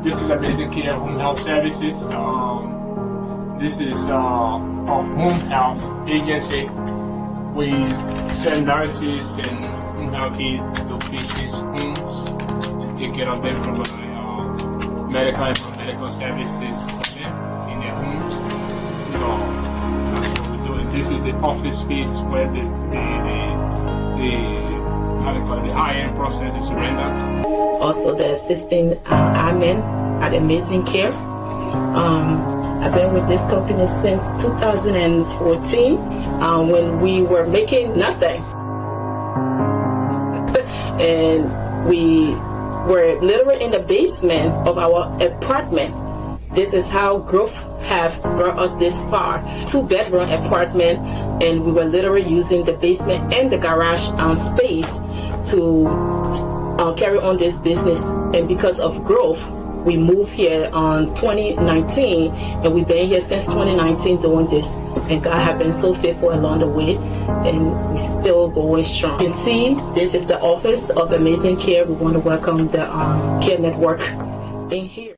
This is a basic care home health services. This is a home health agency. We send nurses and home health aides to patients' homes and take care of them, provide medical and non-medical services for them in their homes. So that's what we're doing. This is the office space where the how they call it, the high-end process is rendered. Also the assisting admin at Amazing Kear. I've been with this company since 2014 when we were making nothing. And we were literally in the basement of our apartment. This is how growth have brought us this far. 2-bedroom apartment, and we were literally using the basement and the garage space to carry on this business. And because of growth, we moved here on 2019, and we've been here since 2019 doing this. And God has been so faithful along the way, and we still going strong. You can see this is the office of Amazing Kear. We want to welcome the Kear Network in here.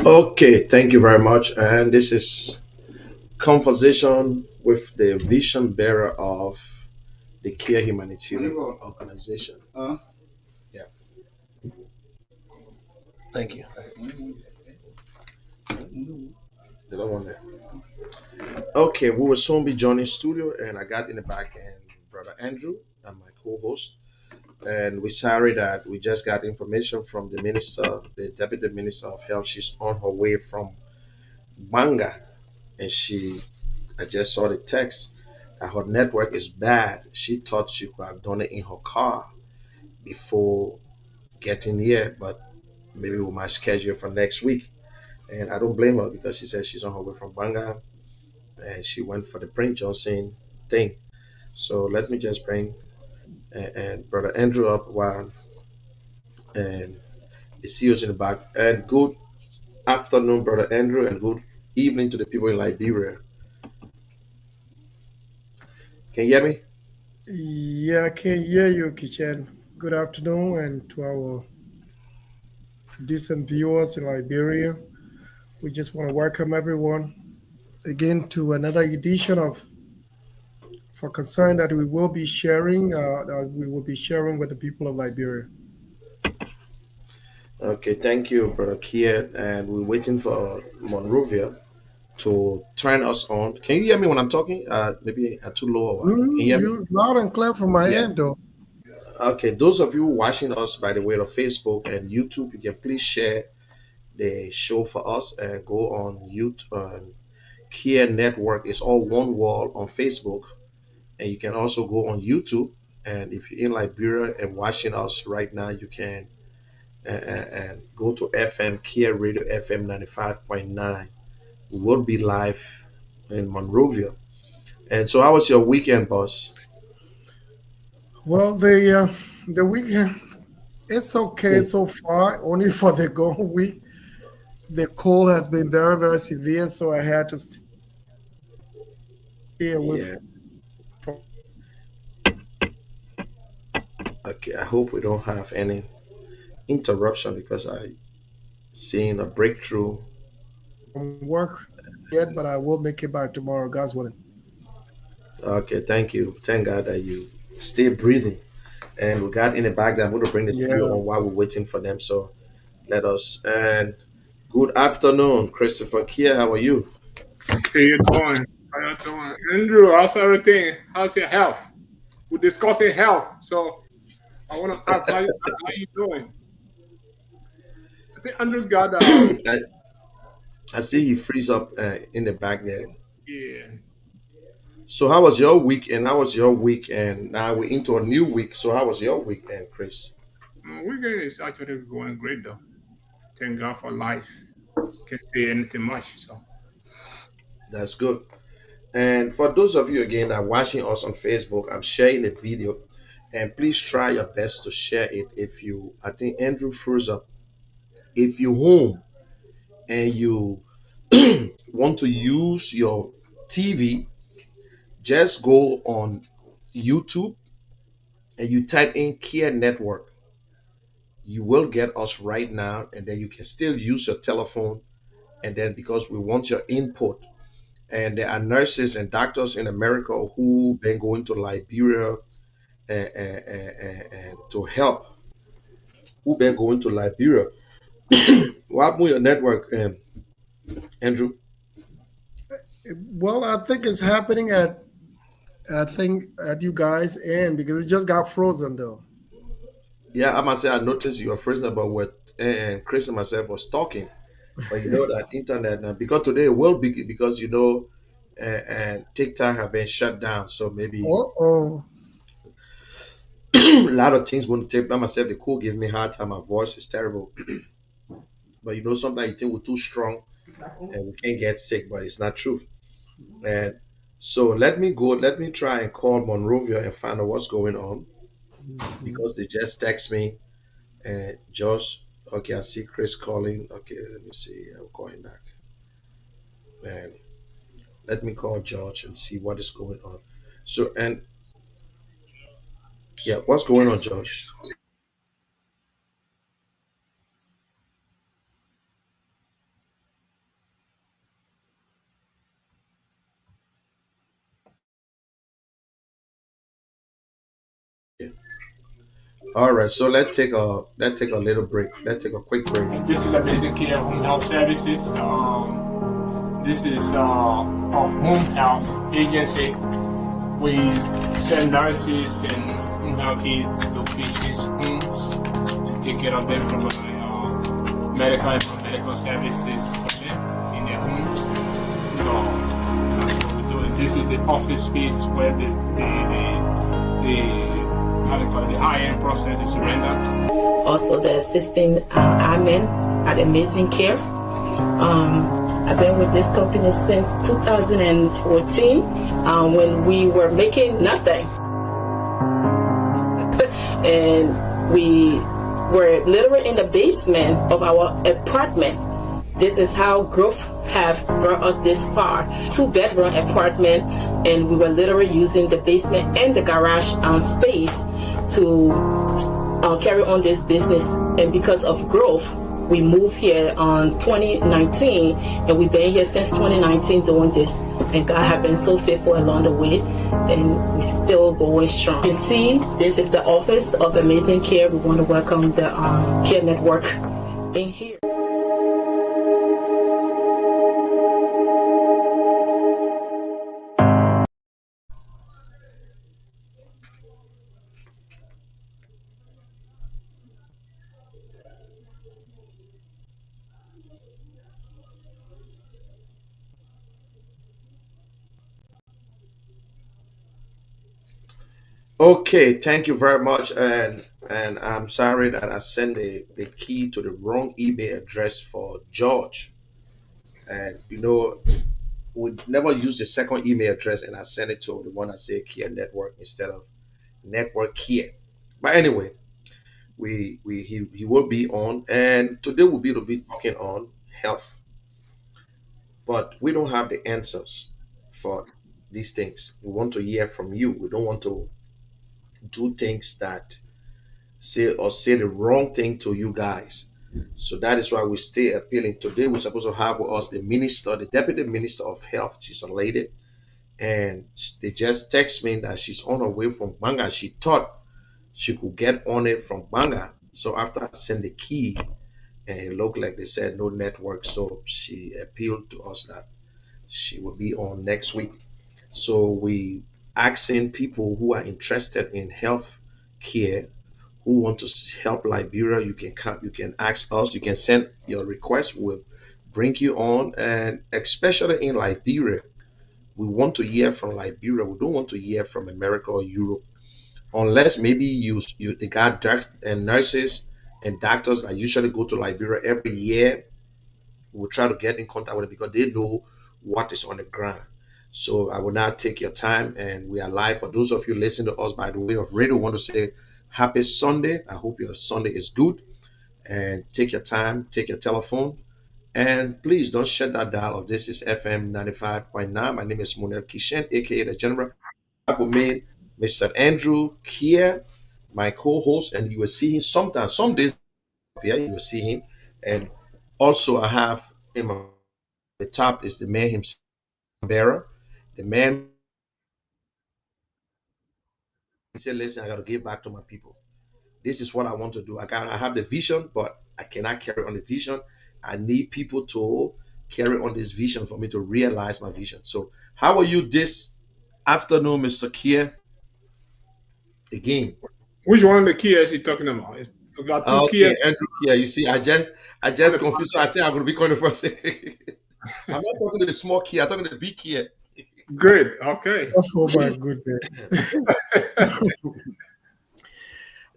Okay, thank you very much. And this is conversation with the vision bearer of the Kear Humanitarian organization. Yeah, thank you. The other one there. Okay, we will soon be joining studio, and I got in the back end Brother Andrew and my co-host. And we're sorry that we just got information from the minister, the deputy minister of health. She's on her way from Banga, and I just saw the text that her network is bad. She thought she could have done it in her car before getting here, but maybe we might schedule for next week. And I don't blame her because she says she's on her way from Banga and she went for the Prince Johnson thing. So let me just bring and Brother Andrew up while and the CEOs in the back. And good afternoon, Brother Andrew, and good evening to the people in Liberia. Can you hear me? Yeah, I can hear you, Kitchen. Good afternoon, and to our decent viewers in Liberia. We just want to welcome everyone again to another edition of For Concern that we will be sharing. With the people of Liberia. Okay, thank you, Brother Kear. And we're waiting for Monrovia to turn us on. Can you hear me when I'm talking? Maybe too low or what? Can you hear me? You loud and clear from my Yeah. end, though. Okay, those of you watching us by the way of Facebook and YouTube, you can please share the show for us and go on YouTube. Kear Network is all one wall on Facebook, and you can also go on YouTube. And if you're in Liberia and watching us right now, you can and go to FM Kear Radio FM 95.9. We will be live in Monrovia. And so, how was your weekend, boss? Well, the weekend it's okay so far. Only for the go week, the cold has been very very severe, so I had to stay away Yeah. from. Okay. I hope we don't have any. interruption because I seen a breakthrough. From work yet, but I will make it by tomorrow, God's willing. Okay, thank you. Thank God that you stay breathing. And we got in the back that I'm going to bring the studio Yeah. on while we're waiting for them. So let us. And good afternoon, Christopher Kear. How are you? How you doing? How you doing? Andrew, how's everything? How's your health? We're discussing health. So I want to ask how you doing? I think Andrew got I, I see he frees up in the back there. yeah. So how was your weekend? How was your weekend? Now we're into a new week. So how was your weekend, Chris? Weekend is actually going great though. Thank God for life. Can't say anything much. So That's good. And for those of you again that are watching us on Facebook, I'm sharing the video, and please try your best to share it. If you, I think Andrew froze up. If you home and you want to use your TV, just go on YouTube and you type in Kear Network. You will get us right now, and then you can still use your telephone. And then because we want your input, and there are nurses and doctors in America who been going to Liberia and to help, who been going to Liberia. What happened with your network, Andrew? Well, I think it's happening at I think at you guys end because it just got frozen though. Yeah, I must say I noticed you were freezing about what and Chris and myself was talking. But you know that internet now, because today it will be because and TikTok have been shut down, so maybe Oh, a lot of things going to take. By myself, the cool give me a hard time. My voice is terrible, but sometimes you think we're too strong and we can't get sick, but it's not true. And so let me go. Let me try and call Monrovia and find out what's going on mhm. because they just text me and Josh. Okay, I see Chris calling. Okay, let me see. I'm calling back. And let me call George and see what is going on. So and yeah, what's going on, Josh? Yeah. All right, so let's take a little break. Let's take a quick break. this is Amazing Care Home Health Services. This is a home health agency. We send nurses and kids to patients' homes and take care of them, provide medical and medical services for them in their homes. So that's what we're doing. This is the office space where the how they call it, the high-end process is rendered. Also the assisting admin at Amazing Care. I've been with this company since 2014 when we were making nothing. And we were literally in the basement of our apartment. This is how growth have brought us this far. Two-bedroom apartment, and we were literally using the basement and the garage space to carry on this business. And because of growth, we moved here on 2019, and we've been here since 2019 doing this. And God has been so faithful along the way, and we're still going strong. You can see this is the office of Amazing Care. We want to welcome the Care Network in here. Okay, thank you very much, and I'm sorry that I sent the key to the wrong email address for George. And we never use the second email address, and I sent it to the one that say Kia Network instead of Network Kia. But anyway, he will be on, and today we'll be talking on health, but we don't have the answers for these things. We want to hear from you. We don't want to do things that say the wrong thing to you guys. So that is why we stay appealing. Today we're supposed to have with us the minister, the deputy minister of health. She's a lady, and they just text me that she's on her way from Banga. She thought she could get on it from Banga. So after I sent the key, and it looked like they said no network, so she appealed to us that she will be on next week. So we asking people who are interested in health care, who want to help Liberia, you can come, you can ask us, you can send your request. We'll bring you on, and especially in Liberia, we want to hear from Liberia. We don't want to hear from America or Europe, unless maybe you they got and nurses and doctors that usually go to Liberia every year. We'll try to get in contact with them because they know what is on the ground. So I will not take your time, and we are live. For those of you listening to us by the way of radio, I want to say happy Sunday. I hope your Sunday is good, and take your time, take your telephone, and please don't shut that dial. This is FM 95.9. My name is Munir Kishen, aka the General. I have with me Mr. Andrew Kear, my co-host, and you will see him sometimes. Some days here you will see him, and also I have in my the top is the man himself, bearer, the man. He said, "Listen, I got to give back to my people. This is what I want to do. I have the vision, but I cannot carry on the vision. I need people to carry on this vision for me to realize my vision." So, how are you this afternoon, Mr. Kier? Again, Which one of the Kia is he talking about? We got two okay, Kias Andrew Kier. You see, I on just the confused. So I think I'm going to be calling the first. I'm not talking to the small Kier. I'm talking to the big Kier. Great. Okay. Oh my goodness.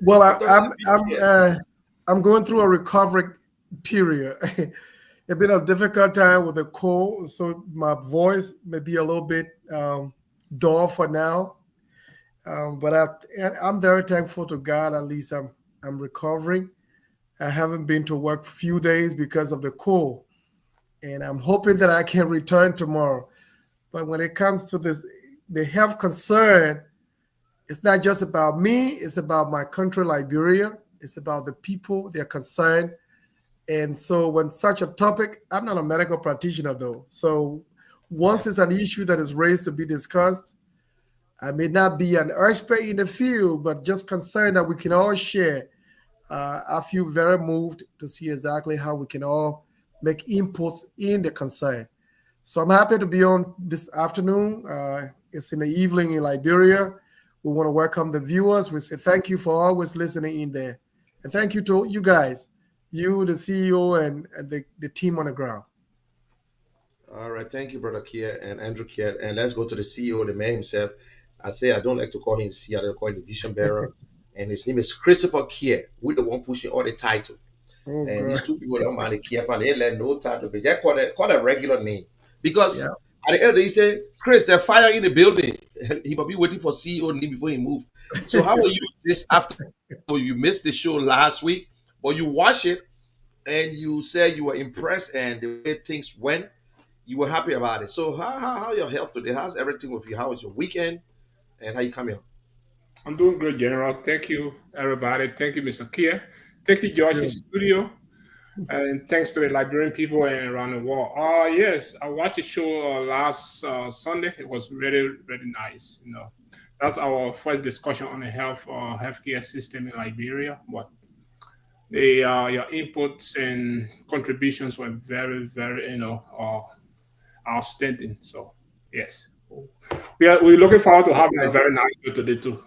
Well, I'm talking to the big Kier. I'm going through a recovery period. It's been a difficult time with the cold, so my voice may be a little bit dull for now. But I'm very thankful to God. At least I'm recovering. I haven't been to work few days because of the cold, and I'm hoping that I can return tomorrow. But when it comes to this, the health concern, it's not just about me. It's about my country, Liberia. It's about the people. They're concerned. And so, when such a topic, I'm not a medical practitioner though. So, once it's an issue that is raised to be discussed, I may not be an expert in the field, but just concerned that we can all share. I feel very moved to see exactly how we can all make inputs in the concern. So I'm happy to be on this afternoon. It's in the evening in Liberia. We want to welcome the viewers. We say thank you for always listening in there. And thank you to you guys, you, the CEO, and the team on the ground. All right, thank you, brother Kier and Andrew Kier. And let's go to the CEO, the man himself. I say I don't like to call him CEO, I call him the vision bearer. And his name is Christopher Kier. We're the one pushing all the title. Oh, And God. these two people don't mind the Kier fan. They let no title. But just call a regular name. Yeah. Because at the end, they say, Chris, there's fire in the building. He might be waiting for CEO name before he move. So how are you this after you missed the show last week, but you watch it and you said you were impressed and the way things went, you were happy about it. So how your health today? How's everything with you? How was your weekend? And how you coming on? I'm doing great, General. Thank you, everybody. Thank you, Mr. Kia. Thank you, Josh, in Good. studio. And thanks to the Liberian people and around the world. Yes, I watched the show last Sunday. It was very, very nice. That's our first discussion on the healthcare system in Liberia. But your inputs and contributions were very, very, outstanding. So yes, we're looking forward to having a Thank you. very nice show today too.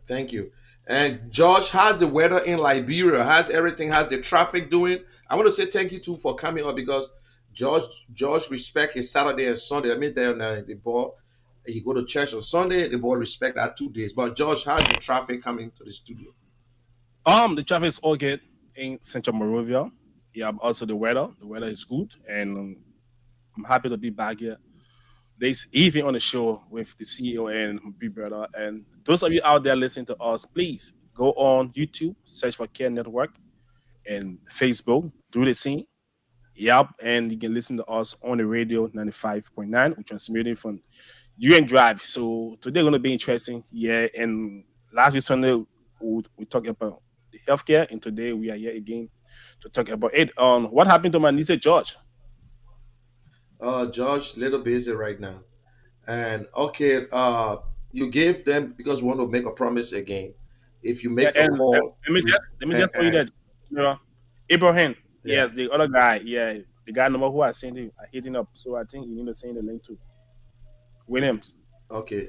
Thank you. And George, how's the weather in Liberia? How's everything? How's the traffic doing? I want to say thank you too for coming up because George respect his Saturday and Sunday. I mean, the boy he go to church on Sunday. The boy respect that 2 days. But George, how's the traffic coming to the studio? The traffic is all good in Central Morovia. Yeah, also the weather. The weather is good, and I'm happy to be back here this evening on the show with the CEO and my big brother. And those of you out there listening to us, please go on YouTube, search for Care Network, and Facebook. Do the same. Yep, and you can listen to us on the radio 95.9. We're transmitting from UN Drive. So today gonna be interesting. Yeah, and last week Sunday We talk about the healthcare, and today we are here again to talk about it. What happened to my niece George? Josh, little busy right now. And okay, you gave them because we want to make a promise again. If you Yeah, make a and call, let me just tell you that, you know, Abraham. yeah, Yes, the other guy. Yeah, the guy number who I sent him, I hit him up. So I think you need to send the link to Williams. okay,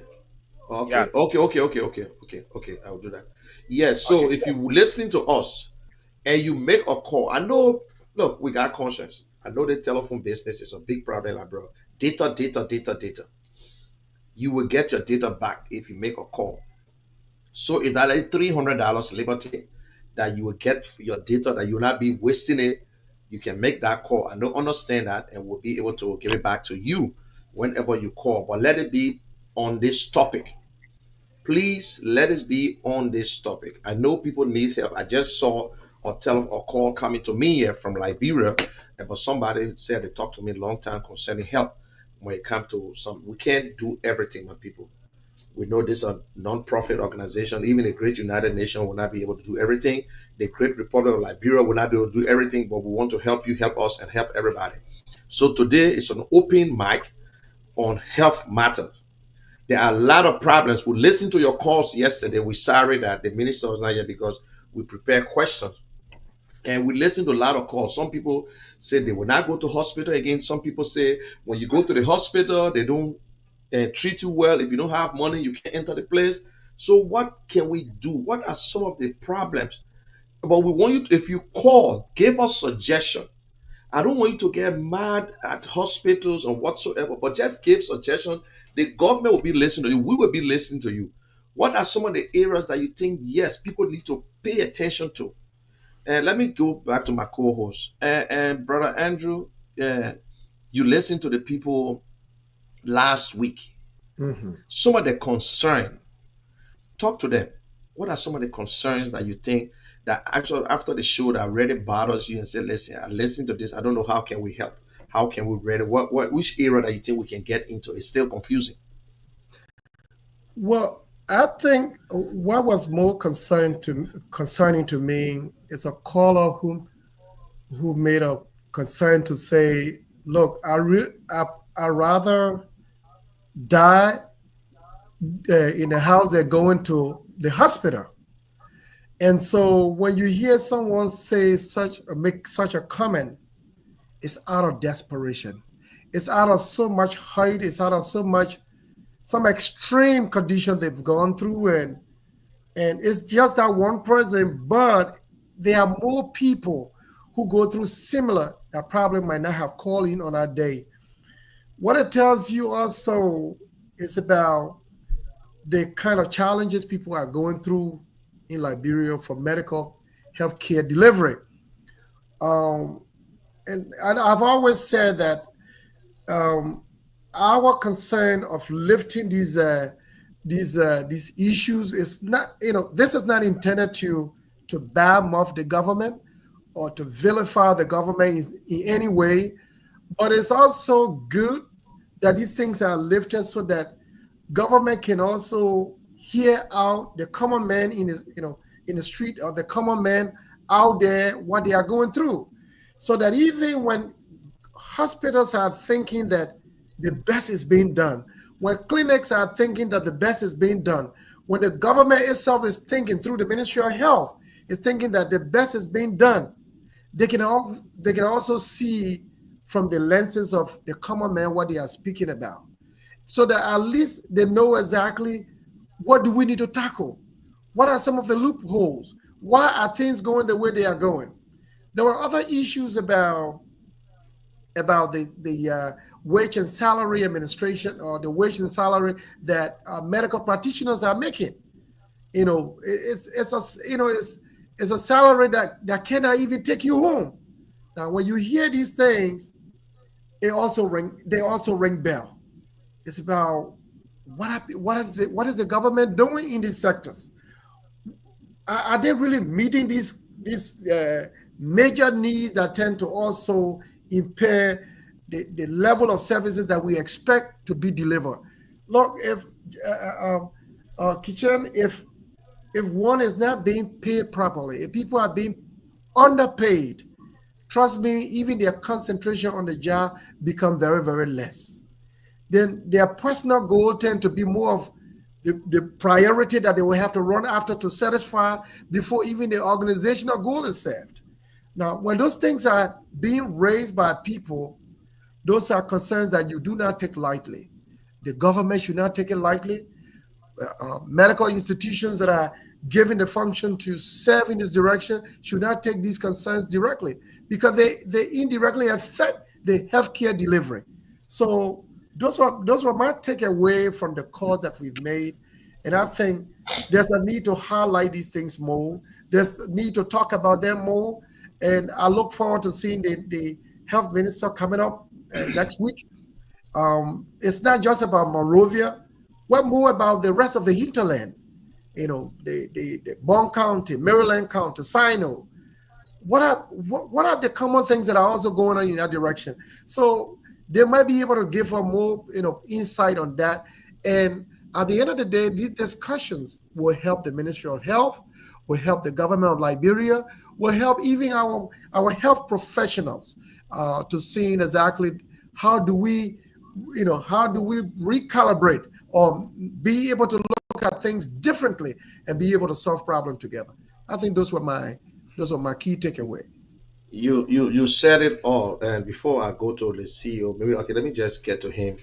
Yeah. okay. I'll do that. Yes. Okay. So if you listening to us and you make a call, I know. Look, we got conscience. I know the telephone business is a big problem, like bro. Data. You will get your data back if you make a call. So if that is $300 liberty that you will get your data, that you'll not be wasting it, you can make that call. I don't understand that, and we'll be able to give it back to you whenever you call. But let it be on this topic. Please let us be on this topic. I know people need help. I just saw a call coming to me here from Liberia, but somebody said they talked to me a long time concerning help when it comes to some. We can't do everything, my people. We know this is a non-profit organization. Even the Great United Nations will not be able to do everything. The Great Republic of Liberia will not be able to do everything, but we want to help you, help us, and help everybody. So today is an open mic on health matters. There are a lot of problems. We listened to your calls yesterday. We're sorry that the minister was not here because we prepared questions. And we listened to a lot of calls. Some people say they will not go to hospital again. Some people say when you go to the hospital, they don't treat you well. If you don't have money, you can't enter the place. So what can we do? What are some of the problems? But we want you to, if you call, give us suggestion. I don't want you to get mad at hospitals or whatsoever, but just give suggestion. The government will be listening to you. We will be listening to you. What are some of the areas that you think, yes, people need to pay attention to? And let me go back to my co-host. And Brother Andrew, you listened to the people last week. Mhm. Some of the concern, talk to them. What are some of the concerns that you think that actually after the show that really bothers you and say, listen, I listened to this. I don't know how can we help? How can we read it? Which area that you think we can get into? It's still confusing. Well, I think what was more concerning to me is a caller who made a concern to say, "Look, I rather die in the house than going to the hospital." And so when you hear someone say make such a comment, it's out of desperation. It's out of so much hate. It's out of some extreme condition they've gone through, and it's just that one person, but there are more people who go through similar that probably might not have called in on that day. What it tells you also is about the kind of challenges people are going through in Liberia for medical health care delivery. Um, and I've always said that um, our concern of lifting these issues is not, this is not intended to badmouth the government or to vilify the government in any way, but it's also good that these things are lifted so that government can also hear out the common man in the street, or the common man out there, what they are going through, so that even when hospitals are thinking that the best is being done, when clinics are thinking that the best is being done, when the government itself is thinking through the Ministry of Health is thinking that the best is being done, they can also see from the lenses of the common man what they are speaking about, so that at least they know exactly what do we need to tackle, what are some of the loopholes, why are things going the way they are going. There were other issues about the wage and salary administration, or the wage and salary that medical practitioners are making. It's a it's a salary that cannot even take you home. Now, when you hear these things, they also ring bell. It's about what is the government doing in these sectors? Are they really meeting these major needs that tend to also impair the level of services that we expect to be delivered? Look, if Kitchen, if one is not being paid properly, if people are being underpaid, trust me, even their concentration on the job become very, very less. Then their personal goal tend to be more of the priority that they will have to run after to satisfy before even the organizational goal is set. Now, when those things are being raised by people, those are concerns that you do not take lightly. The government should not take it lightly. Medical institutions that are given the function to serve in this direction should not take these concerns directly because they indirectly affect the healthcare delivery. So those were my takeaway from the call that we've made. And I think there's a need to highlight these things more. There's a need to talk about them more. And I look forward to seeing the health minister coming up next week. It's not just about Monrovia. What more about the rest of the hinterland? The Bond County, Maryland County, Sino. What are the common things that are also going on in that direction? So they might be able to give us more, insight on that. And at the end of the day, these discussions will help the Ministry of Health, will help the government of Liberia, will help even our health professionals to seeing exactly how do we recalibrate or be able to look at things differently and be able to solve problems together. I think those were my key takeaways. You said it all. And before I go to the CEO, maybe okay, let me just get to him.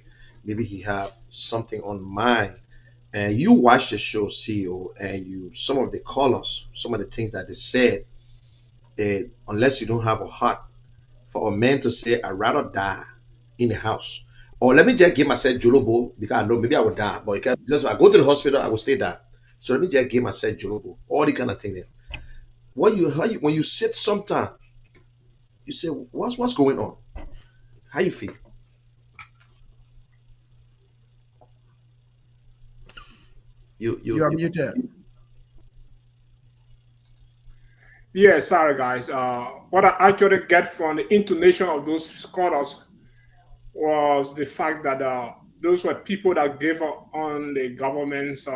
Maybe he have something on mind. And you watch the show, CEO, and you some of the colors, some of the things that they said. Unless you don't have a heart for a man to say, "I'd rather die in the house," or let me just give myself jolobo because I know maybe I will die, but because if I go to the hospital, I will stay there. So let me just give myself jolobo, all the kind of thing there. When you sit sometime, you say, what's going on? How you feel? You are You muted. Yeah, sorry guys. What I actually get from the intonation of those scholars was the fact that those were people that gave up on the government's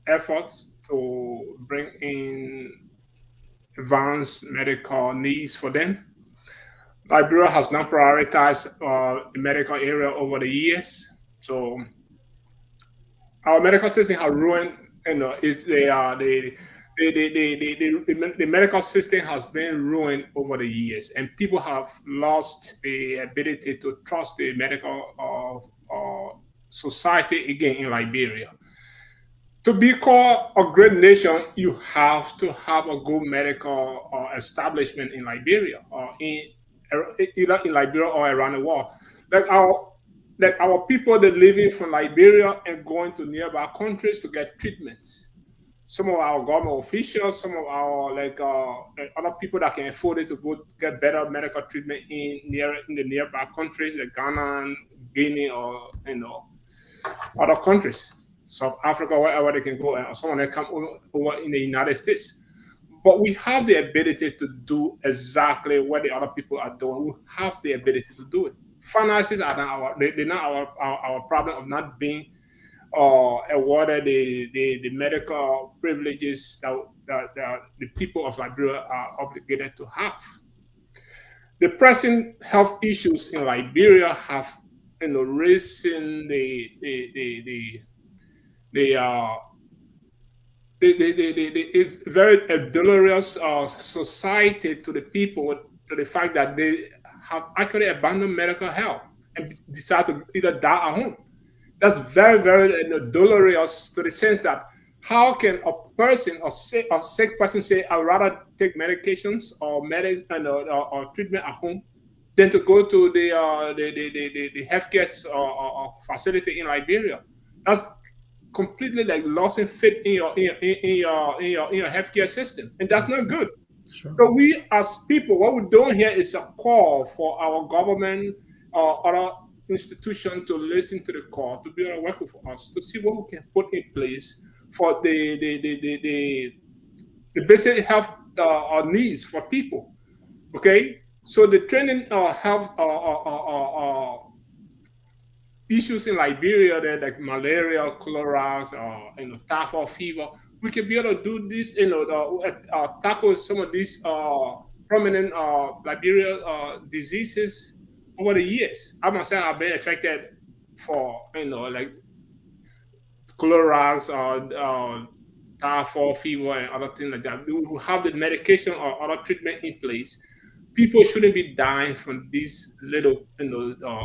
efforts to bring in advanced medical needs for them. Liberia has not prioritized the medical area over the years. So our medical system has ruined, it's the medical system has been ruined over the years, and people have lost the ability to trust the medical society again in Liberia. To be called a great nation, you have to have a good medical establishment in Liberia, or either in Liberia or around the world. Like our people, they're living from Liberia and going to nearby countries to get treatments. Some of our government officials, some of our other people that can afford it to go get better medical treatment in the nearby countries, like Ghana, Guinea, or other countries, South Africa, wherever they can go, and someone that come over in the United States. But we have the ability to do exactly what the other people are doing. We have the ability to do it. Finances are not they're not our problem of not being awarded the medical privileges that the people of Liberia are obligated to have. The pressing health issues in Liberia have risen the uh, the very dolorous society to the people, to the fact that they have actually abandoned medical health and decide to either die at home. That's very, very dolorous to the sense that how can a person, a sick person, say, "I'd rather take medications or or treatment at home than to go to the healthcare facility in Liberia." That's completely like losing faith in your healthcare system, and that's not good. Sure. So we as people, what we're doing here is a call for our government or other institution to listen to the call, to be able to work with us to see what we can put in place for the basic health needs for people. Okay, so the training health issues in Liberia that like malaria, cholera, typhoid fever. We can be able to do this, tackle some of these prominent Liberia diseases over the years. I myself have been affected for like cholera, typhoid fever, and other things like that. We will have the medication or other treatment in place. People shouldn't be dying from these little,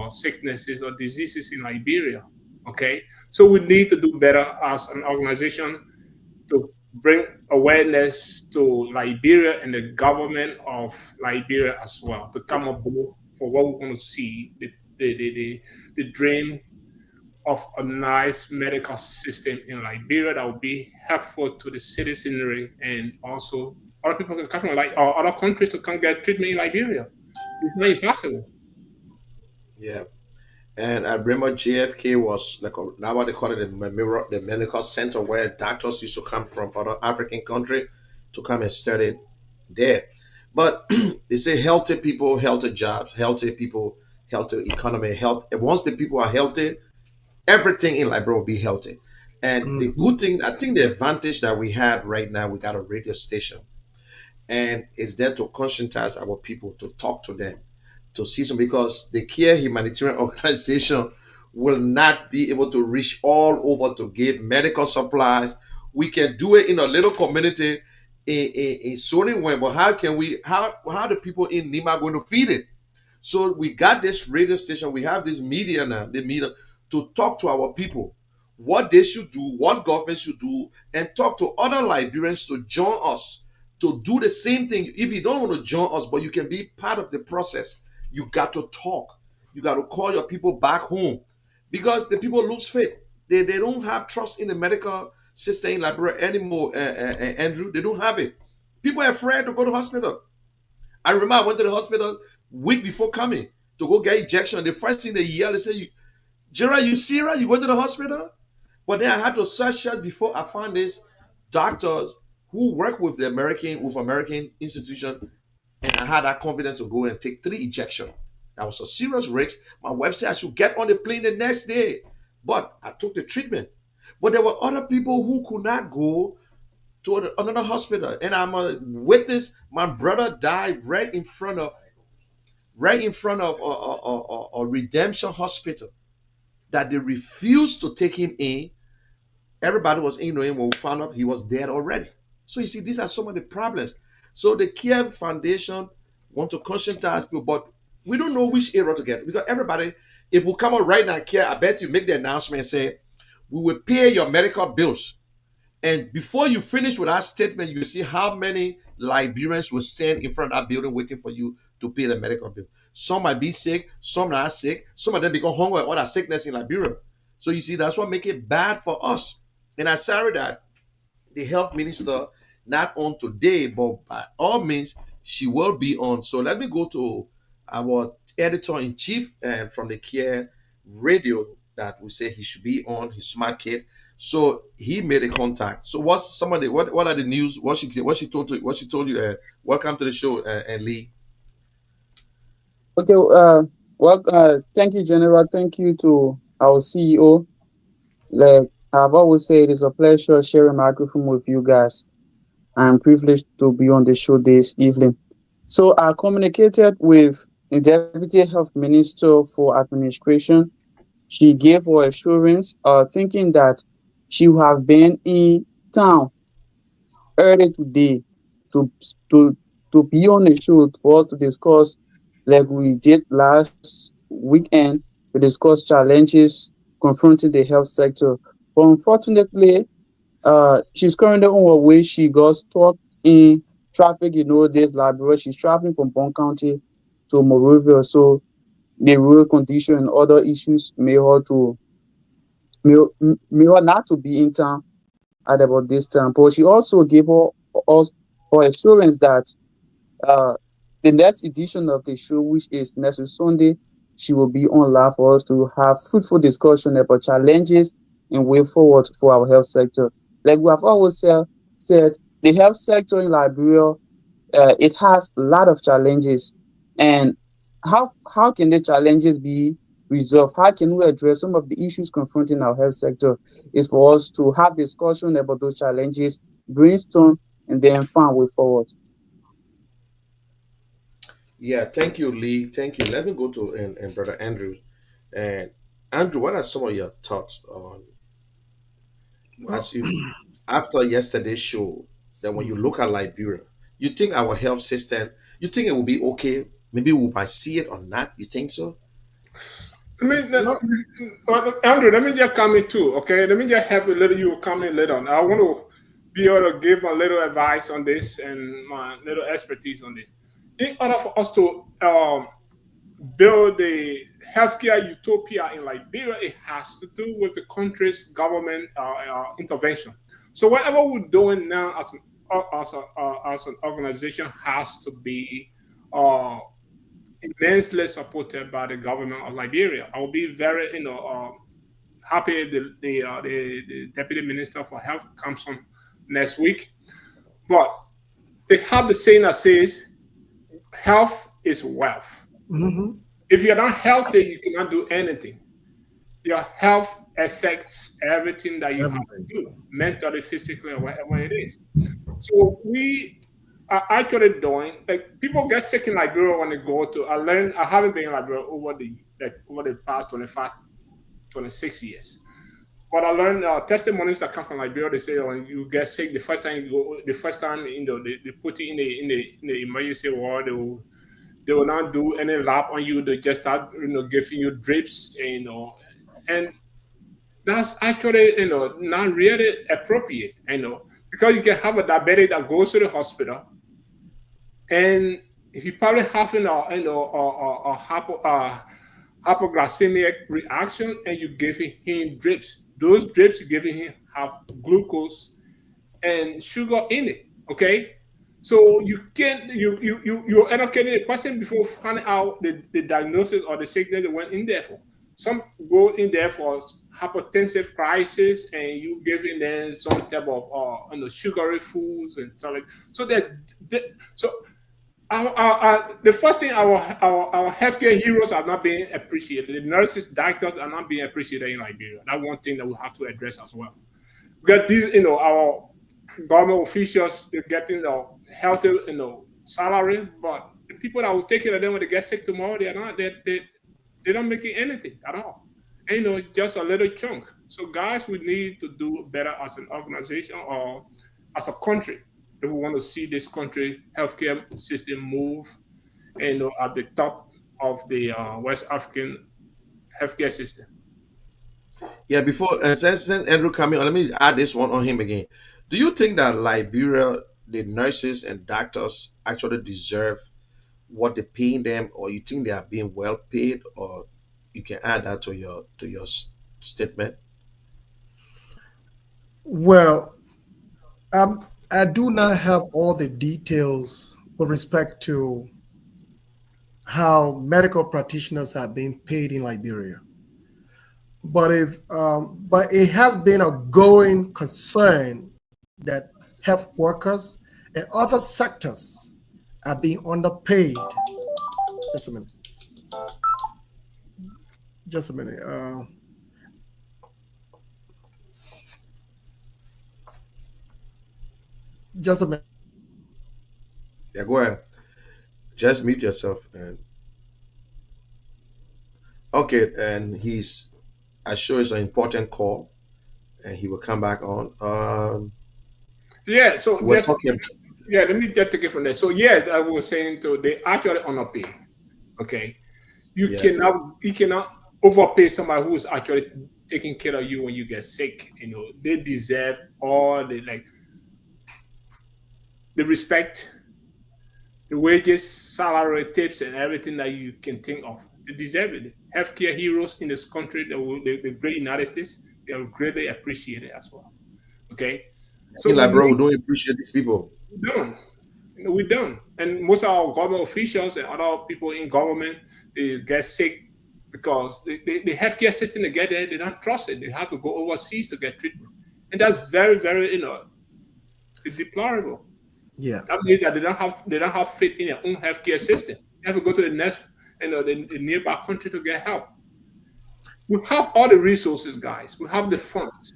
sicknesses or diseases in Liberia. Okay, so we need to do better as an organization to bring awareness to Liberia and the government of Liberia as well to come up for what we're going to see the dream of a nice medical system in Liberia that will be helpful to the citizenry and also other people can come from other countries to come get treatment in Liberia. It's not impossible. Yeah. And I remember JFK was like now what they call it the medical center where doctors used to come from other African country to come and study there. But they say healthy people, healthy jobs, healthy people, healthy economy, health. And once the people are healthy, everything in Liberia will be healthy. And the Mhm. good thing, I think the advantage that we had right now, we got a radio station and it's there to conscientize our people, to talk to them, to see some, because the Kear Humanitarian Organization will not be able to reach all over to give medical supplies. We can do it in a little community in Sony Way, but how the people in Nima going to feed it? So we got this radio station, we have this media now, the media, to talk to our people, what they should do, what government should do, and talk to other Liberians to join us to do the same thing. If you don't want to join us, but you can be part of the process, you got to talk. You got to call your people back home because the people lose faith. They don't have trust in the medical system in Liberia anymore, Andrew. They don't have it. People are afraid to go to hospital. I remember I went to the hospital week before coming to go get injection. The first thing they yell, they say, Gerard, you serious? You went to the hospital? But then I had to search just before I found this doctors who work with the American institution, and I had that confidence to go and take 3 injections. That was a serious risk. My wife said I should get on the plane the next day, but I took the treatment. But there were other people who could not go to another hospital, and I'm a witness. My brother died right in front of a redemption hospital that they refused to take him in. Everybody was ignoring when we found out he was dead already. So you see, these are some of the problems. So the Care Foundation want to conscientize people, but we don't know which area to get because everybody, if we come out right now, Care, I bet you make the announcement and say, we will pay your medical bills. And before you finish with that statement, you see how many Liberians will stand in front of that building waiting for you to pay the medical bill. Some might be sick, some not sick, some of them become hungry or other sickness in Liberia. So you see, that's what make it bad for us. And I'm sorry that the health minister not on today, but by all means, she will be on. So let me go to our editor in chief and from the Care Radio that we say he should be on, his smart kid. So he made a contact. So what's some of the what are the news? What she told you? Welcome to the show, and Lee. Okay, thank you, General. Thank you to our CEO. Like I've always said, it's a pleasure sharing microphone with you guys. I'm privileged to be on the show this evening. So I communicated with the Deputy Health Minister for Administration. She gave her assurance, thinking that she would have been in town early today to to to be on the show for us to discuss, like we did last weekend, to discuss challenges confronting the health sector. But unfortunately, she's currently on her way. She got stuck in traffic. This Liberia. She's traveling from Bon County to Monrovia, so the road condition and other issues may, may her not to be in town at about this time. But she also gave us her assurance that uh, the next edition of the show, which is next week Sunday, she will be on live for us to have fruitful discussion about challenges and way forward for our health sector. Like we have always said, the health sector in Liberia, it has a lot of challenges. And how can the challenges be resolve? How can we address some of the issues confronting our health sector? Is for us to have discussion about those challenges, brainstorm, and then find a way forward. Yeah, thank you, Lee. Thank you. Let me go to and brother Andrew. And Andrew, what are some of your thoughts on Well, as you after yesterday's show that when you look at Liberia, you think our health system, you think it will be okay? Maybe we might see it or not. You think so? Let me, well, Andrew, let me just comment too, okay? Let me just help a little you comment later on. I want to be able to give my little advice on this and my little expertise on this. In order for us to build the healthcare utopia in Liberia, it has to do with the country's government intervention. So whatever we're doing now as an organization has to be uh, immensely supported by the government of Liberia. I will be very, happy if the deputy minister for health comes on next week. But they have the saying that says, "Health is wealth." mhm. If you're not healthy, you cannot do anything. Your health affects everything that you have to Everything. do, mentally, physically, or whatever it is. So we are actually doing like people get sick in Liberia when they go to. I haven't been in Liberia over the past 25, 26 years. But I learned testimonies that come from Liberia. They say when you get sick, the first time they put you in the emergency ward, they will not do any lap on you. They just start giving you drips, and that's actually not really appropriate, because you can have a diabetic that goes to the hospital and he probably having a hypoglycemic reaction, and you giving him drips. Those drips you're giving him have glucose and sugar in it. Okay, so you can you end up getting a person before finding out the diagnosis or the sickness they went in there for. Some go in there for hypertensive crisis, and you giving them some type of sugary foods and stuff like so so the first thing our healthcare heroes are not being appreciated. The nurses, doctors are not being appreciated in Liberia. That's one thing that we have to address as well. Because these, our government officials, they're getting the healthy, salary, but the people that will take care of them when they get sick tomorrow, they are not they're not making anything at all. And, just a little chunk. So guys, we need to do better as an organization or as a country if we want to see this country healthcare system move, at the top of the West African healthcare system. Yeah, before since Andrew coming on, let me add this one on him again. Do you think that Liberia, the nurses and doctors actually deserve what they're paying them, or you think they are being well paid, or you can add that to your statement? Well, I do not have all the details with respect to how medical practitioners are being paid in Liberia. But it has been a growing concern that health workers and other sectors are being underpaid. Just a minute. Just a minute. Just a minute. Yeah, go ahead. Just mute yourself and okay. And he's I sure it's an important call, and he will come back on. Yeah. So We're just talking. yeah, let me just take it from there. So yes, I was saying to they actually underpay. Okay, Yeah, you cannot overpay somebody who's actually taking care of you when you get sick. They deserve all the respect, the wages, salary, tips, and everything that you can think of. They deserve it. Healthcare heroes in this country, the great United States, they are greatly appreciated as well. Okay, so in we Liberia, we need don't appreciate these people. done. We don't. And most of our government officials and other people in government, they get sick because the healthcare system they get there, they don't trust it. They have to go overseas to get treatment. And that's very, very, deplorable. Yeah. That means that they don't have faith in their own healthcare system. They have to go to the next, the nearby country to get help. We have all the resources, guys. We have the funds.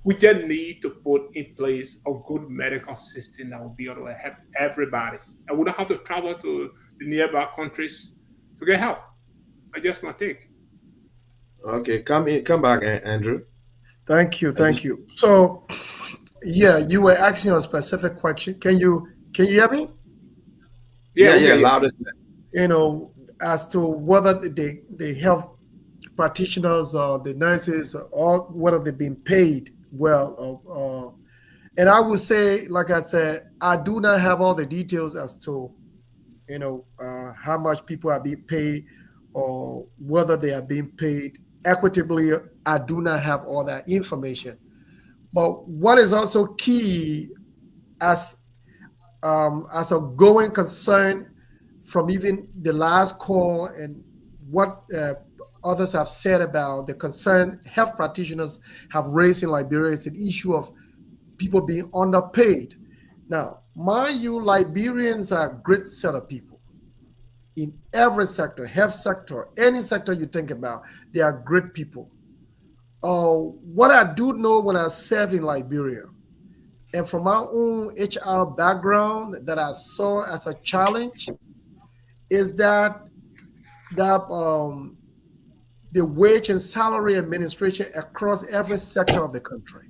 We just need to put in place a good medical system that will be able to help everybody. And we don't have to travel to the nearby countries to get help. I just my take. Okay, come back, Andrew. Thank you, I thank just you. So, yeah, you were asking a specific question. Can you hear me? Yeah, yeah, we yeah, get you. loud. You know, as to whether the health practitioners or the nurses or whether they've been paid well. And I would say, like I said, I do not have all the details as to how much people are being paid or whether they are being paid equitably. I do not have all that information. But what is also key as as a going concern from even the last call and what others have said about the concern health practitioners have raised in Liberia is an issue of people being underpaid. Now, mind you, Liberians are a great set of people in every sector, health sector, any sector you think about, they are great people. What I do know when I served in Liberia, and from my own HR background that I saw as a challenge, is that the wage and salary administration across every sector of the country,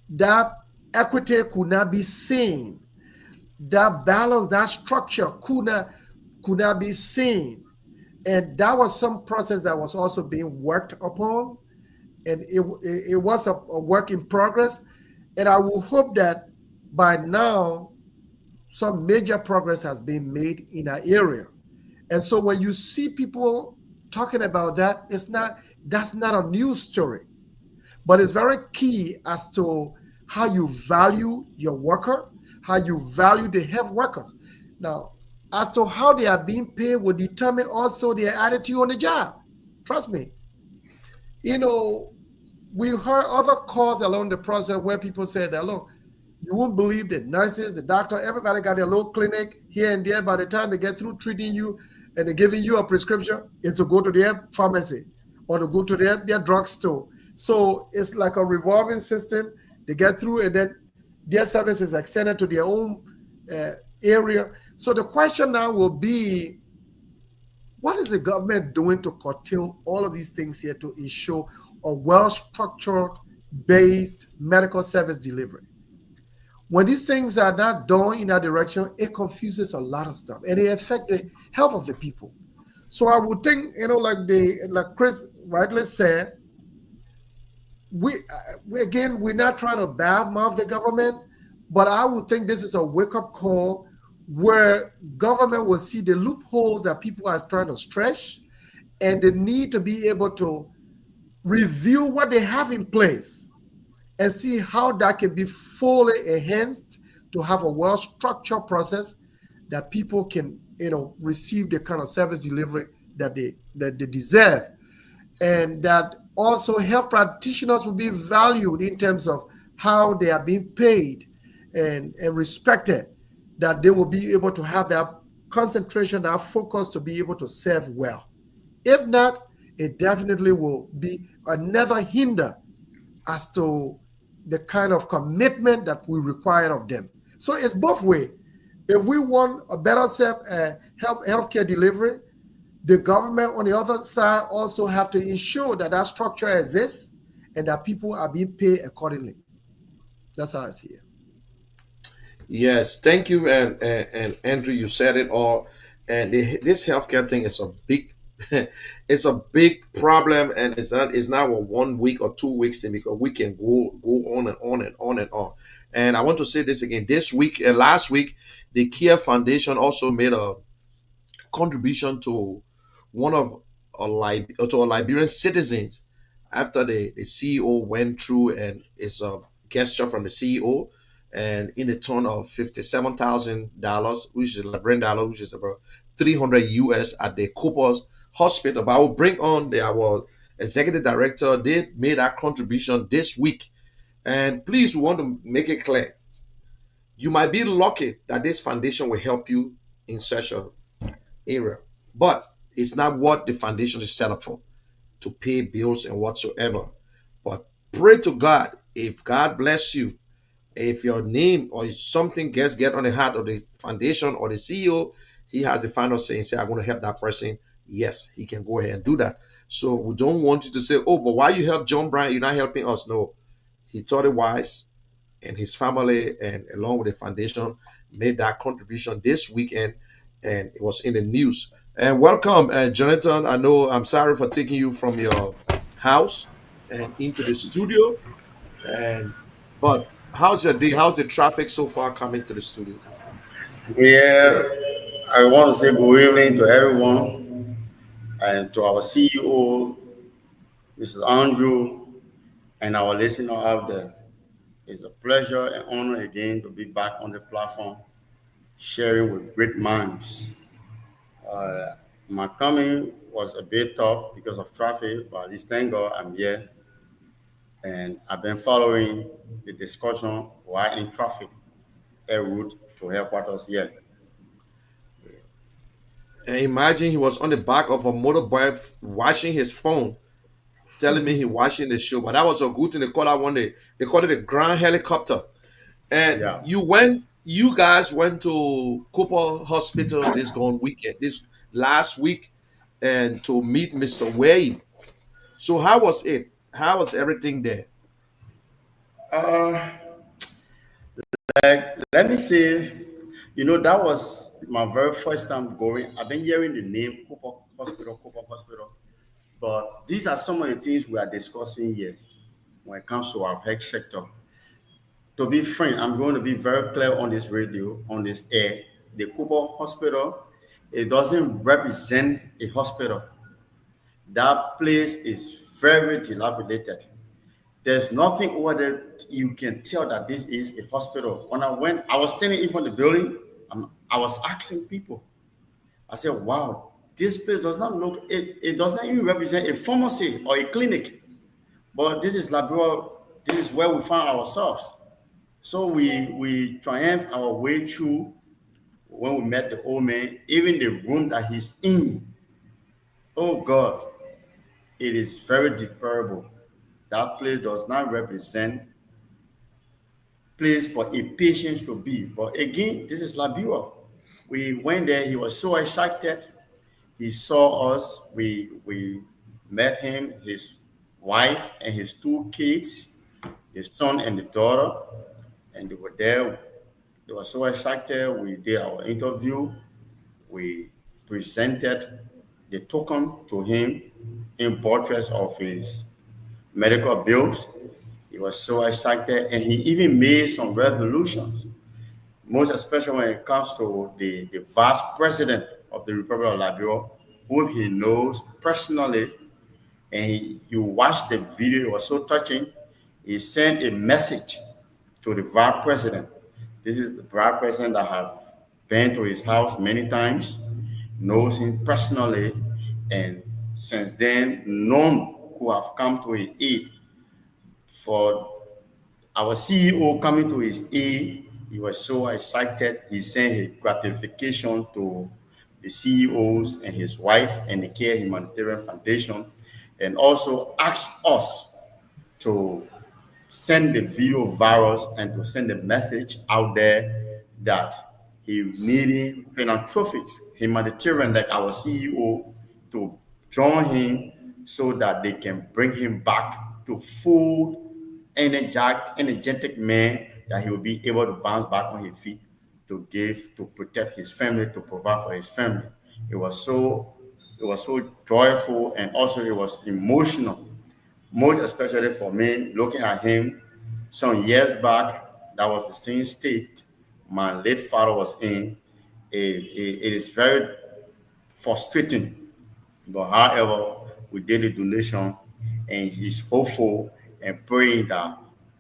that equity could not be seen, that balance, that structure could not be seen, and that was some process that was also being worked upon, and it was a work in progress, and I will hope that by now some major progress has been made in that area. And so when you see people talking about that, that's not a news story, but it's very key as to how you value your worker, how you value the health workers. Now, as to how they are being paid will determine also their attitude on the job. Trust me. You know, we heard other calls along the process where people said that, look, you won't believe the nurses, the doctor, everybody got their little clinic here and there. By the time they get through treating you and they're giving you a prescription, is to go to their pharmacy or to go to their drugstore. So it's like a revolving system. They get through and then their service is extended to their own uh, area. So the question now will be, what is the government doing to curtail all of these things here to ensure a well-structured based medical service delivery? When these things are not done in that direction, it confuses a lot of stuff and it affects the health of the people. So I would think, like Chris rightly said, we again, we're not trying to badmouth the government, but I would think this is a wake-up call where government will see the loopholes that people are trying to stretch and the need to be able to review what they have in place and see how that can be fully enhanced to have a well-structured process that people can, receive the kind of service delivery that they deserve, and that also health practitioners will be valued in terms of how they are being paid and respected, that they will be able to have that concentration, that focus to be able to serve well. If not, it definitely will be another hinder as to the kind of commitment that we require of them. So it's both way. If we want a better healthcare delivery, the government on the other side also have to ensure that that structure exists and that people are being paid accordingly. That's how I see it. Yes, thank you, and Andrew, you said it all. And this healthcare thing is a big, it's a big problem, and it's not a 1 week or 2 weeks thing because we can go on and on and on and on. And I want to say this again. This week and last week, the Kear Foundation also made a contribution to one of to a Liberian citizens after the CEO went through, and it's a gesture from the CEO and in the turn of $57,000, which is Liberian dollar, which is about 300 US at the Cooper's Hospital. But I will bring on our executive director. They made that contribution this week. And please, we want to make it clear. You might be lucky that this foundation will help you in such a area, but it's not what the foundation is set up for. to pay bills and whatsoever. But pray to God, if God bless you, if your name or something gets get on the heart of the foundation or the CEO, he has the final say and say, I'm going to help that person. Yes, he can go ahead and do that. So we don't want you to say, oh, but why you help John Bryan? You're not helping us. No, he thought it wise, and his family, and along with the foundation, made that contribution this weekend, and it was in the news. And welcome, Jonathan. I know I'm sorry for taking you from your house and into the studio. And but how's your day? How's the traffic so far coming to the studio? Yeah, I want to say good evening to everyone and to our CEO, Mr. Andrew, and our listener out there. It's a pleasure and honor again to be back on the platform, sharing with great minds. Uh, my coming was a bit tough because of traffic, but at least thank God I'm here, and I've been following the discussion while in traffic, en route to headquarters here. And imagine he was on the back of a motorbike watching his phone, telling me he watching the show. But that was a good thing. They call that one. They call it a ground helicopter. And Yeah. you guys went to Cooper Hospital this gone weekend, this last week, and to meet Mr. Way. So how was it? How was everything there? Uh, Let me say, that was my very first time going. I've been hearing the name Cooper Hospital, but these are some of the things we are discussing here when it comes to our health sector. To be frank, I'm going to be very clear on this radio, on this air. The Cooper Hospital, it doesn't represent a hospital. That place is very dilapidated. There's nothing over there you can tell that this is a hospital. When I went, I was standing in front of the building. I was asking people. I said, "Wow, this place does not look. It does not even represent a pharmacy or a clinic, but this is Labrador. This is where we find ourselves." So we triumphed our way through when we met the old man. Even the room that he's in, oh God, it is very deplorable. That place does not represent place for a patient to be. But again, this is Labua. We went there. He was so excited. He saw us. We met him, his wife, and his two kids, his son and the daughter, and they were there. They were so excited. We did our interview. We presented the token to him in portraits of his medical bills. He was so excited, and he even made some resolutions, most especially when it comes to the vice president of the Republic of Liberia, whom he knows personally. And you watch the video, it was so touching. He sent a message to the vice president. This is the vice president that have been to his house many times, knows him personally, and since then, none who have come to his aid. For our CEO coming to his aid, he was so excited. He sent his gratification to the CEOs and his wife and the Kear Humanitarian Foundation, and also asked us to send the video virus and to send a message out there that he needing philanthropic humanitarian like our CEO to join him so that they can bring him back to full energetic man, that he will be able to bounce back on his feet to give, to protect his family, to provide for his family. It was so joyful, and also it was emotional, most especially for me looking at him some years back. That was the same state my late father was in. It is very frustrating, but however, we did a donation, and he's hopeful and praying that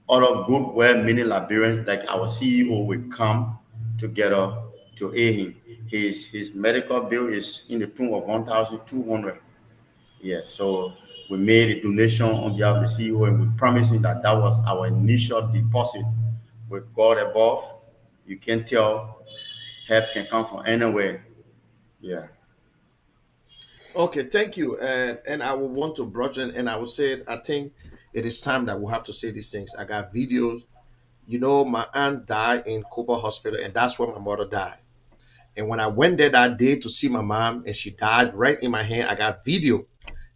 other good, well-meaning Liberians like our CEO will come together to aid him. His medical bill is in the tune of 1,200. Yeah, so we made a donation on behalf of the CEO, and we promised him that that was our initial deposit. With God above, you can tell help can come from anywhere. Yeah. Okay, thank you. And I will want to broach and I will say it. I think it is time that we have to say these things. I got videos. You know, my aunt died in Cooper Hospital, and that's where my mother died. And when I went there that day to see my mom, and she died right in my hand, I got video.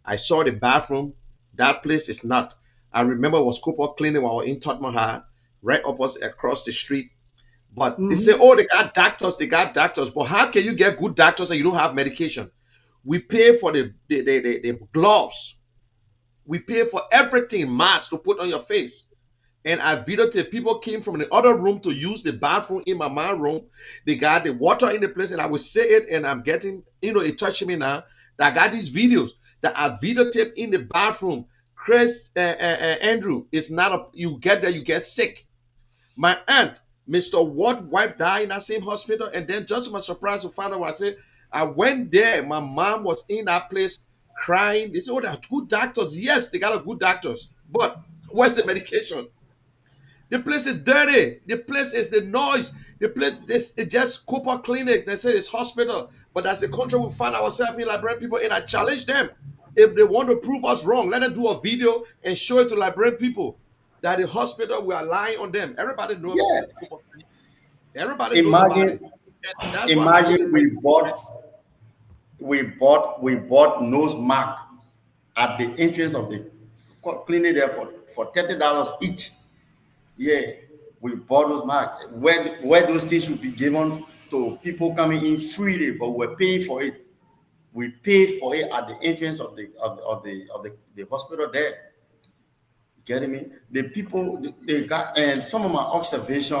I saw the bathroom. That place is not. I remember it was Cooper Clinic while I was in Tottenham High, right opposite across the street. But they say, Mhm. oh, they got doctors, they got doctors. But how can you get good doctors and you don't have medication? We pay for the gloves. We pay for everything, masks to put on your face. And I videotaped people came from the other room to use the bathroom in my room. They got the water in the place, and I will say it, and I'm getting, it touching me now. That I got these videos that I videotaped in the bathroom. Chris, Andrew, it's not a, you get there, you get sick. My aunt, Mr. Watt's wife died in that same hospital, and then just to my surprise to find out what I said, I went there. My mom was in that place crying. They said, "Oh, they are good doctors." Yes, they got a good doctors, but where's the medication? The place is dirty. The place is the noise. The place this is just Cooper Clinic. They say it's hospital, but that's the country we find ourselves in. Liberian people, and I challenge them if they want to prove us wrong, let them do a video and show it to Liberian people that the hospital we are lying on them. Everybody know about Yes. Cooper Clinic. Everybody knows about Imagine, it, and that's why I made a imagine point. Chris. we bought nose mark at the entrance of the clinic there for $30 each. Yeah, we bought those marks. Where those things should be given to people coming in freely, but we're paying for it. We paid for it at the entrance of the hospital there. Getting me? The people they got, and some of my observation,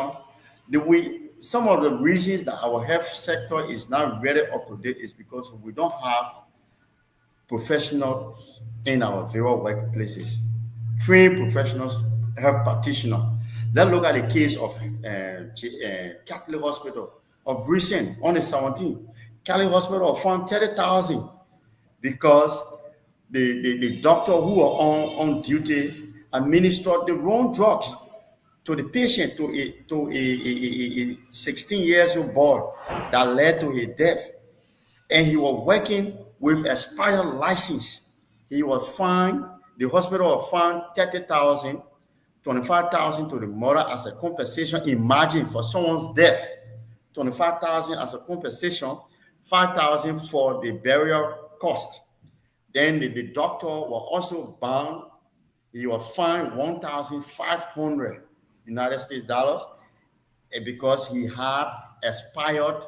the way some of the reasons that our health sector is not very up to date is because we don't have professionals in our various workplaces, trained professionals, health practitioners. Let's look at the case of Catholic Hospital of recent on the 17th. Catholic Hospital found 30,000 because the doctor who were on duty administered the wrong drugs to the patient, to a 16 years old boy, that led to his death. And he was working with expired license. He was fined. The hospital was fined 30,000, 25,000 to the mother as a compensation. Imagine, for someone's death, 25,000 as a compensation, 5,000 for the burial cost. Then the doctor was also bound. He was fined 1,500 United States dollars, because he had expired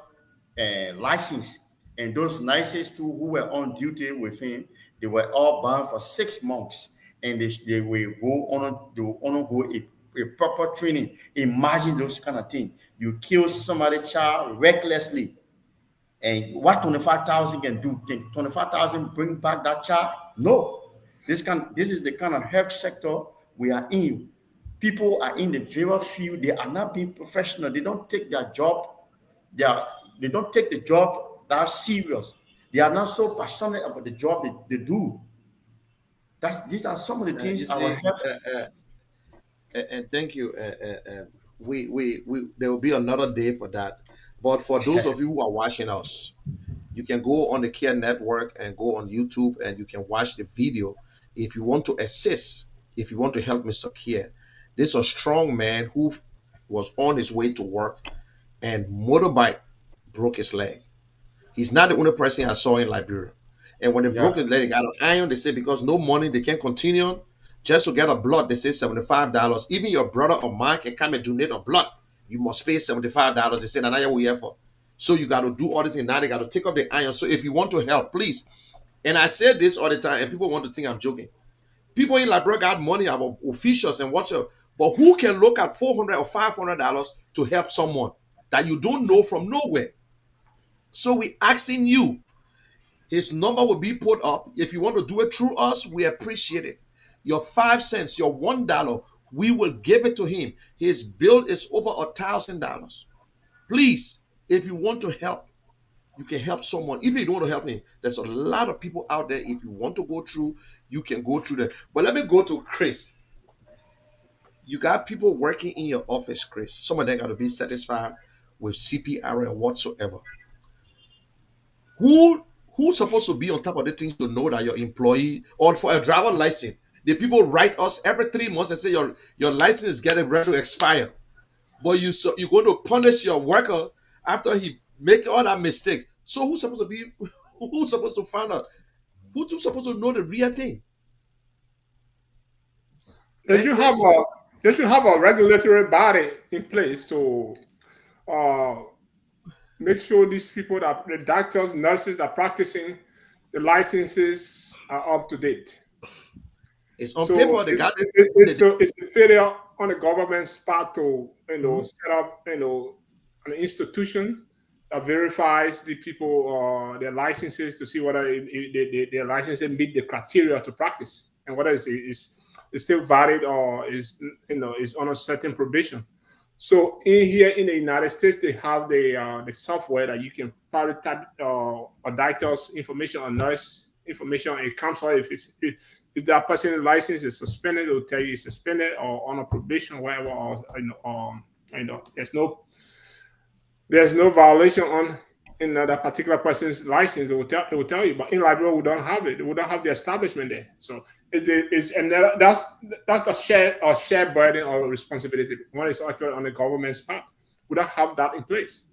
license. And those nurses too who were on duty with him, they were all bound for 6 months, and they will go on, they will undergo a proper training. Imagine those kind of things. You kill somebody's child recklessly, and what 25,000 can do? Can 25,000 bring back that child? No. This is the kind of health sector we are in. People are in the very field. They are not being professional. They don't take their job. They are they don't take the job that serious. They are not so passionate about the job they do. These are some of the You things our see, health. and thank you. We there will be another day for that. But for those of you who are watching us, you can go on the Care Network and go on YouTube and you can watch the video. If you want to assist, if you want to help Mr. Kear, this is a strong man who was on his way to work and motorbike broke his leg. He's not the only person I saw in Liberia. And when they broke Yeah. his leg, they got an iron. They say because no money, they can't continue on. Just to get a blood, they say $75. Even your brother or mine can come and donate a blood. You must pay $75. They said, "Anaya, we here for." So you got to do all this and now they got to take up the iron. So if you want to help, please. And I say this all the time, and people want to think I'm joking. People in Liberia got money about officials and whatsoever, but who can look at $400 or $500 to help someone that you don't know from nowhere? So we asking you, his number will be put up. If you want to do it through us, we appreciate it. Your 5 cents, your $1, we will give it to him. His bill is over $1,000. Please, if you want to help, you can help someone. If you don't want to help me, there's a lot of people out there. If you want to go through, you can go through that. But let me go to Chris. You got people working in your office, Chris. Some of them got to be satisfied with CPR and whatsoever. Who Who's supposed to be on top of the things to know that your employee, or for a driver license, the people write us every 3 months and say your license is getting ready to expire, but you're going to punish your worker after he make all that mistakes. So who's supposed to be who's supposed to find out? Who's supposed to know the real thing? They should have a regulatory body in place to uh, make sure these people, that the doctors, nurses that are practicing, the licenses are up to date. It's on So paper. They got it's a failure on the government's part to set up an institution that verifies the people their licenses to see whether their licenses meet the criteria to practice and whether it's still valid or is on a certain probation. So here in the United States, they have the software that you can probably type a doctor's information or nurse information. It comes out if that person's license is suspended, it will tell you it's suspended or on a probation, whatever. Or there's no violation on in that particular person's license. It will tell you. But in Liberia, we don't have it. We don't have the establishment there. So that's a shared burden or responsibility when it's actually on the government's part. We don't have that in place.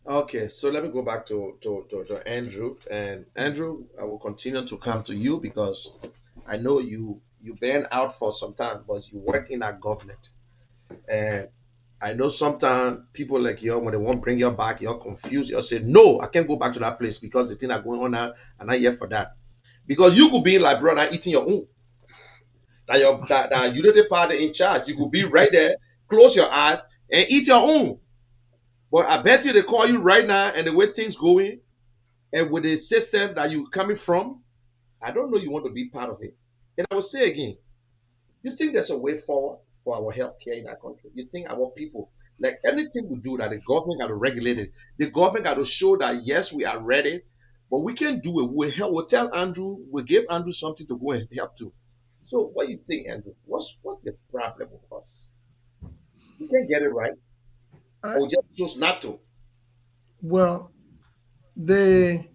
Okay, so let me go back to Andrew. And Andrew, I will continue to come to you because I know you've been out for some time, but you work in our government. And I know sometimes people like you, when they want to bring you back, you're confused. You say, no, I can't go back to that place because the things are going on now, and I'm not here for that. Because you could be in Liberia eating your own. That you don't party in charge. You could be right there, close your eyes, and eat your own. But I bet you they call you right now, and the way things going, and with the system that you coming from, I don't know you want to be part of it. And I will say again, you think there's a way forward for our healthcare in our country? You think our people, like anything we do, that the government got to regulate it, the government got to show that yes, we are ready, but we can do it. We'll tell Andrew, we'll give Andrew something to go and help to. So what do you think, Andrew? What's the problem with us? We can't get it right, or just choose not to. Well, the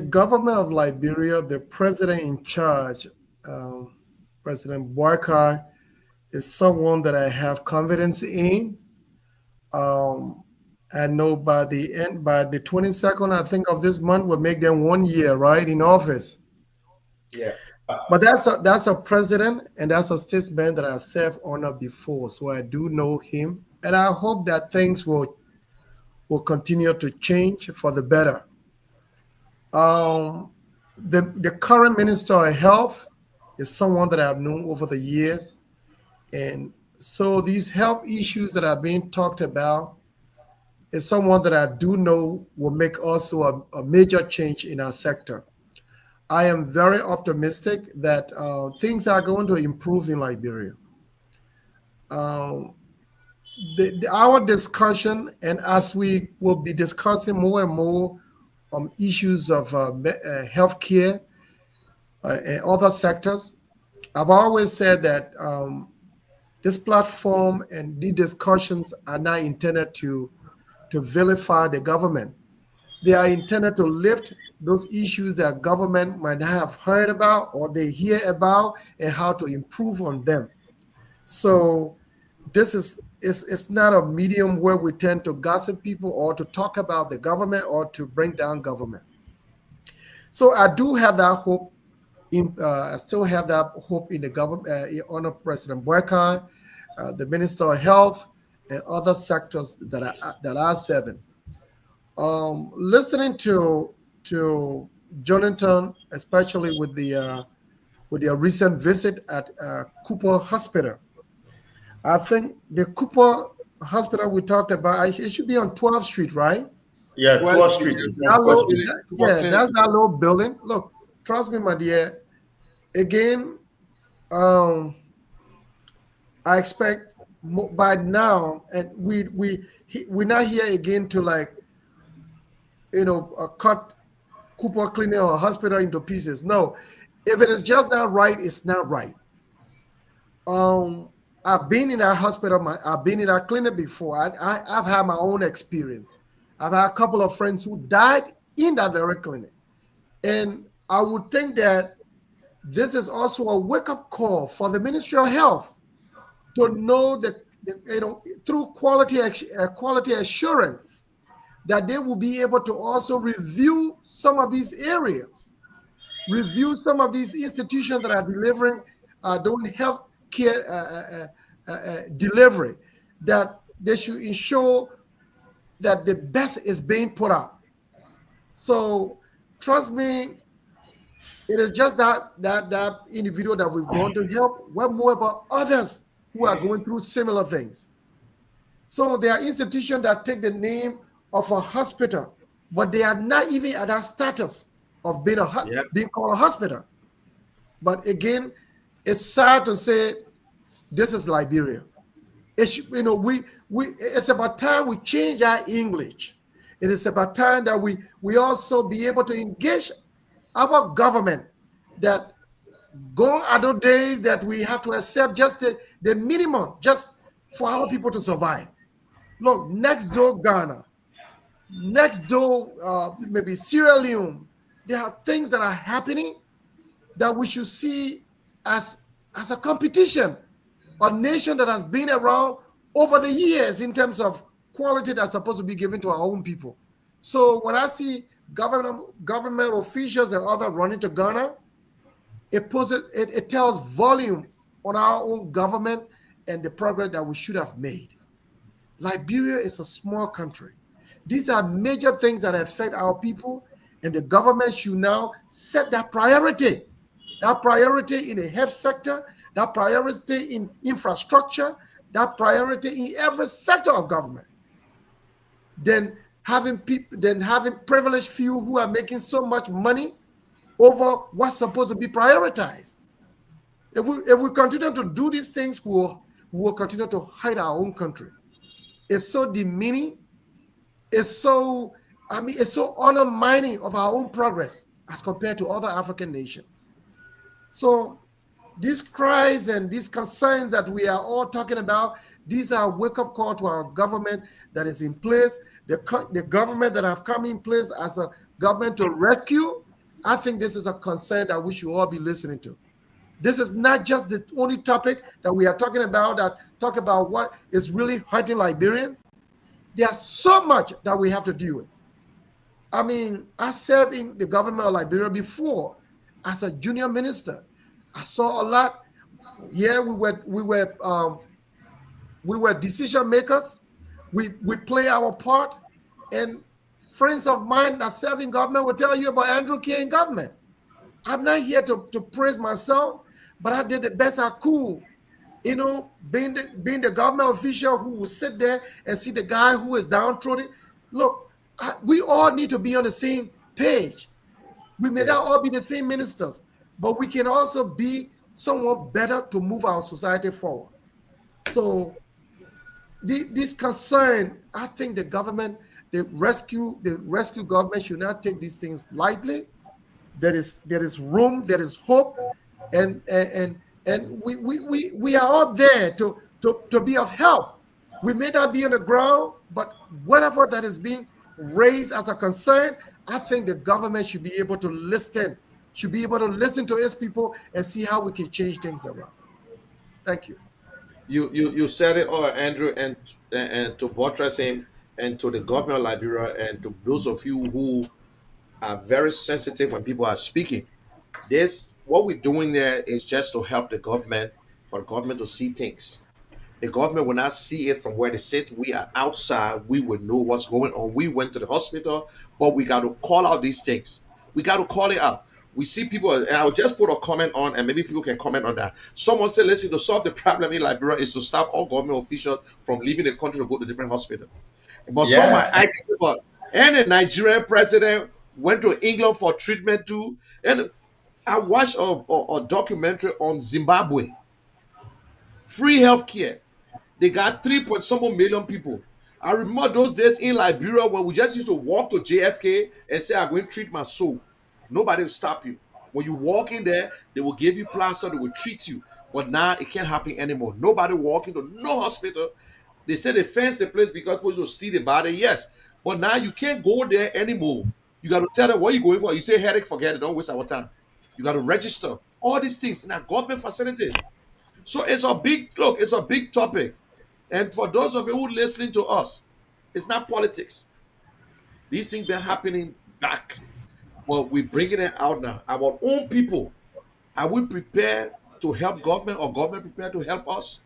government of Liberia, the president in charge, President Boakai, is someone that I have confidence in. I know by the 22nd, I think, of this month will make them 1 year, right, in office. Yeah. But that's a president and that's a statesman that I served under before, so I do know him, and I hope that things will continue to change for the better. The current Minister of Health is someone that I've known over the years, and so these health issues that are being talked about is someone that I do know will make also a major change in our sector. I am very optimistic that things are going to improve in Liberia. Our discussion, and as we will be discussing more and more issues of healthcare and other sectors, I've always said that this platform and these discussions are not intended to vilify the government. They are intended to lift those issues that government might not have heard about or they hear about and how to improve on them. So this is it's not a medium where we tend to gossip people or to talk about the government or to bring down government. So I do have that hope. I still have that hope in the government, under President Boakai, the Minister of Health, and other sectors that are serving. Listening to Jonathan, especially with their recent visit at Cooper Hospital, I think the Cooper Hospital we talked about, it should be on 12th Street, right? Yeah, 12th Street. That's that little building. Look, trust me, my dear. Again, I expect by now, and we're not here again to cut Cooper Clinic or hospital into pieces. No, if it is just not right, it's not right. I've been in that hospital. I've been in that clinic before. I've had my own experience. I've had a couple of friends who died in that very clinic. And I would think that this is also a wake-up call for the Ministry of Health to know that, through quality assurance, that they will be able to also review some of these areas, review some of these institutions that are delivering, doing health care delivery, that they should ensure that the best is being put out. So trust me, it is just that individual that we've gone to help. What more about others who are going through similar things? So there are institutions that take the name of a hospital, but they are not even at that status of being Yep. being called a hospital. But again, it's sad to say this is Liberia. It's, it's about time we change our English. It is about time that we also be able to engage our government, that gone are those days that we have to accept just the minimum just for our people to survive. Look, next door Ghana, next door maybe Sierra Leone, there are things that are happening that we should see as a competition, a nation that has been around over the years in terms of quality that's supposed to be given to our own people. So when I see government officials and others running to Ghana, it tells volume on our own government and the progress that we should have made. Liberia is a small country. These are major things that affect our people, and the government should now set that priority. That priority in the health sector, that priority in infrastructure, that priority in every sector of government. Then having privileged few who are making so much money over what's supposed to be prioritized. If we continue to do these things, we will continue to hide our own country. It's so demeaning. It's so undermining of our own progress as compared to other African nations. So these cries and these concerns that we are all talking about, these are a wake-up call to our government that is in place, the government that have come in place as a government to rescue. I think this is a concern that we should all be listening to. This is not just the only topic that we are talking about that talk about what is really hurting Liberians. There's so much that we have to deal with. I mean, I served in the government of Liberia before as a junior minister. I saw a lot. Yeah, we were decision makers. We play our part, and friends of mine that serve in government will tell you about Andrew Kear in government. I'm not here to praise myself, but I did the best I could. Being the government official who will sit there and see the guy who is downtrodden. Look, we all need to be on the same page. We may not all be the same ministers, but we can also be somewhat better to move our society forward. So this concern, I think the rescue government should not take these things lightly. There is room, there is hope, and we are all there to be of help. We may not be on the ground, but whatever that is being raised as a concern, I think the government should be able to listen to its people and see how we can change things around. Thank you. You said it all, Andrew, and to buttress him, and to the government of Liberia, and to those of you who are very sensitive when people are speaking. What we're doing there is just to help the government, for the government to see things. The government will not see it from where they sit. We are outside. We will know what's going on. We went to the hospital, but we got to call out these things. We got to call it out. We see people, and I'll just put a comment on, and maybe people can comment on that. Someone said, listen, to solve the problem in Liberia is to stop all government officials from leaving the country to go to different hospitals. But some might argue about, and a Nigerian president went to England for treatment too. And I watched a documentary on Zimbabwe. Free healthcare. They got 3 point million people. I remember those days in Liberia when we just used to walk to JFK and say, I'm going to treat my soul. Nobody will stop you. When you walk in there, they will give you plaster, they will treat you. But now it can't happen anymore. Nobody walk into no hospital. They say they fence the place because people will steal the body. Yes, But now you can't go there anymore. You got to tell them what you're going for. You say headache, forget it. Don't waste our time. You got to register all these things in our government facilities. So it's a big look. It's a big topic. And for those of you who are listening to us, it's not politics. These things been happening back, but we're bringing it out now. Our own people, are we prepared to help government or government prepared to help us?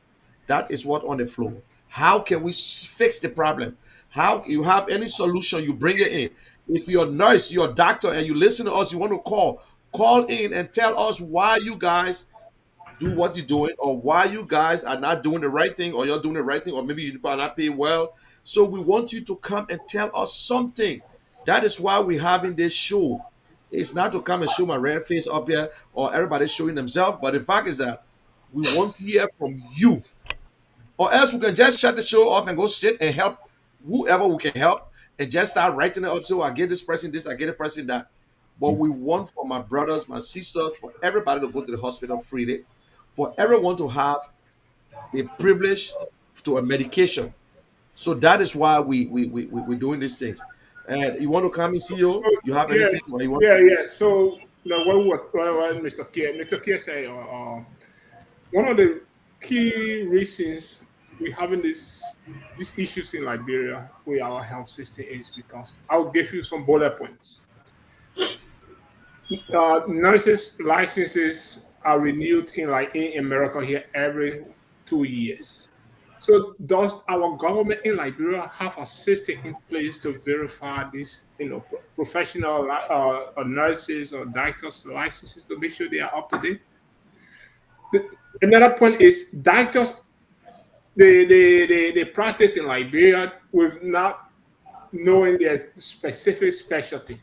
That is what on the floor. How can we fix the problem? How you have any solution, you bring it in. If you're a nurse, you're a doctor, and you listen to us, you want to call in and tell us why you guys do what you're doing, or why you guys are not doing the right thing, or you're doing the right thing, or maybe you are not paid well. So we want you to come and tell us something. That is why we're having this show. It's not to come and show my red face up here or everybody showing themselves, but the fact is that we want to hear from you. Or else we can just shut the show off and go sit and help whoever we can help and just start writing it up. So I get this person this, I get a person that. But we want for my brothers, my sisters, for everybody to go to the hospital freely, for everyone to have a privilege to a medication. So that is why we're doing these things. And you want to come and see you? You have Yeah, anything? Or you want? yeah. So now what Mr. Kear say? One of the key reasons we're having these issues in Liberia with our health system is because I'll give you some bullet points. Nurses licenses are renewed in America here every 2 years. So does our government in Liberia have a system in place to verify these, professional nurses or doctors' licenses to make sure they are up to date? Another point is doctors, they practice in Liberia with not knowing their specific specialty.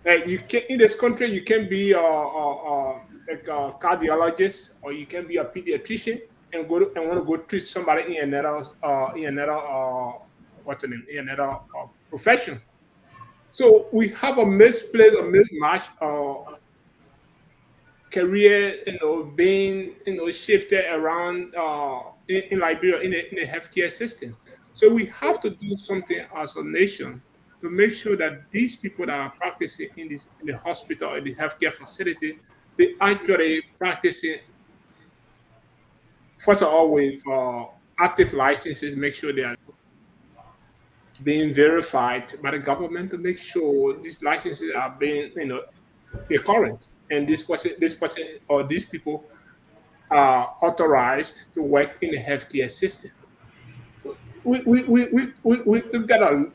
Like you can in this country, you can be like a cardiologist, or you can be a pediatrician and want to go treat somebody in another what's the name, in another profession. So we have a misplaced, a mismatch career, being shifted around in Liberia in the healthcare system. So we have to do something as a nation to make sure that these people that are practicing in the hospital, in the healthcare facility, they actually practicing first of all with active licenses, make sure they are being verified by the government to make sure these licenses are being, they're current, and this person or these people are authorized to work in the healthcare system. We got a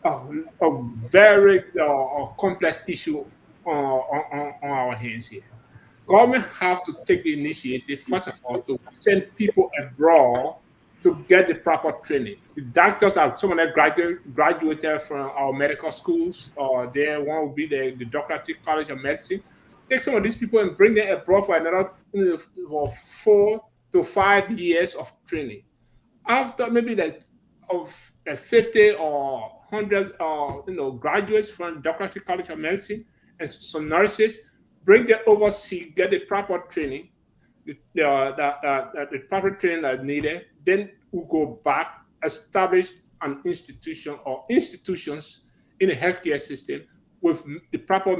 very complex issue on our hands here. Government have to take the initiative, first of all, to send people abroad to get the proper training. The doctors are some of them graduated from our medical schools, or there one will be the Doctoral College of Medicine. Take some of these people and bring them abroad for another for 4 to 5 years of training. After maybe of 50 or 100 graduates from Doctoral College of Medicine and some nurses, bring them overseas, get the proper training, the proper training that's needed. Then we go back, establish an institution or institutions in the healthcare system with the proper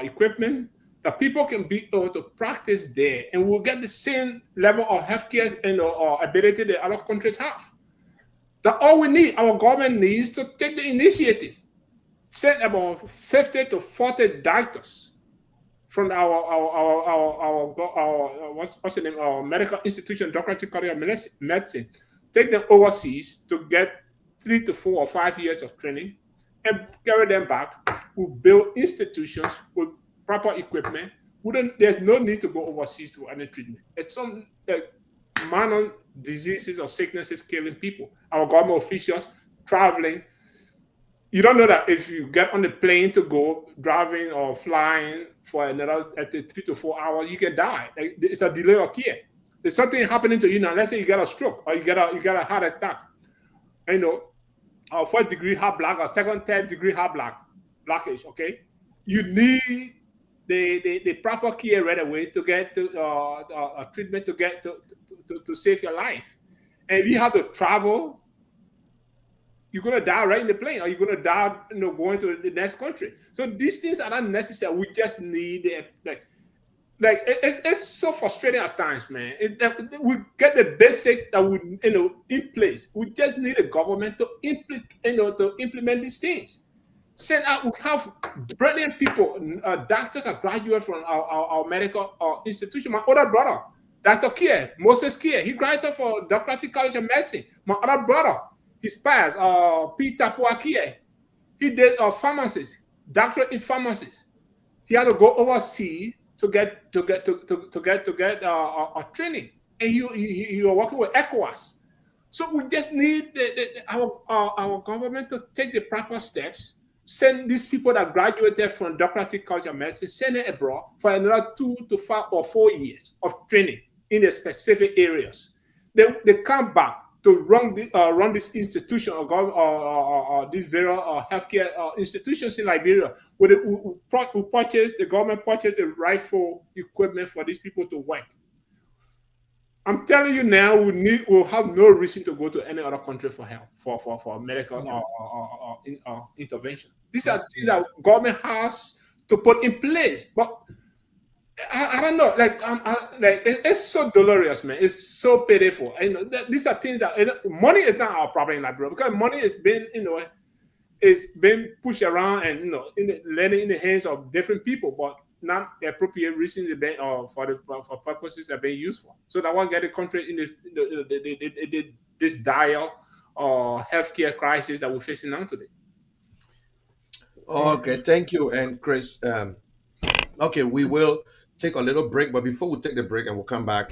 equipment that people can be able to practice there, and we'll get the same level of healthcare and ability that other countries have. That's all we need. Our government needs to take the initiative. Send about 50 to 40 doctors from our what's the name, our medical institution, Doctoral College of Medicine. Take them overseas to get 3 to 4 or 5 years of training and carry them back. We build institutions with proper equipment. There's no need to go overseas for any treatment. It's some minor diseases or sicknesses killing people. Our government officials traveling. You don't know that if you get on the plane to go driving or flying for another 3 to 4 hours, you can die. It's a delay of care. There's something happening to you now. Let's say you get a stroke or you get a heart attack. Or 4th degree heart block or 2nd, 3rd degree heart blockage. Okay, you need the proper care right away to get to a treatment to get to save your life. And if you have to travel you're gonna die right in the plane, or you're gonna die, going to the next country. So these things are not necessary. We just need it's so frustrating at times, man. We get the basic that we in place. We just need the government to implement these things. Send out. We have brilliant people, doctors are graduates from our medical institution. My other brother, Dr. Kear, Moses Kear, he graduated for Democratic College of Medicine. My other brother, his past, Peter Kear, he did a pharmacist, doctorate in pharmacist. He had to go overseas to get a training, and he was working with ECOWAS. So we just need our government to take the proper steps. Send these people that graduated from Democratic College of Medicine, send them abroad for another 2 to 5 or 4 years of training in the specific areas. They come back to run this institution or these various healthcare institutions in Liberia. The government purchased the rightful equipment for these people to work. I'm telling you now, we'll have no reason to go to any other country for help, for medical intervention. These are things that government has to put in place. But I don't know, it's so dolorous, man. It's so pitiful. These are things that money is not our problem in Liberia, because money is being, it's been pushed around and landing in the hands of different people, but not the appropriate reasons for purposes are being used for. So that will get the country in this dire healthcare crisis that we're facing now today. Okay, thank you, and Chris. Okay, we will take a little break, but before we take the break and we'll come back,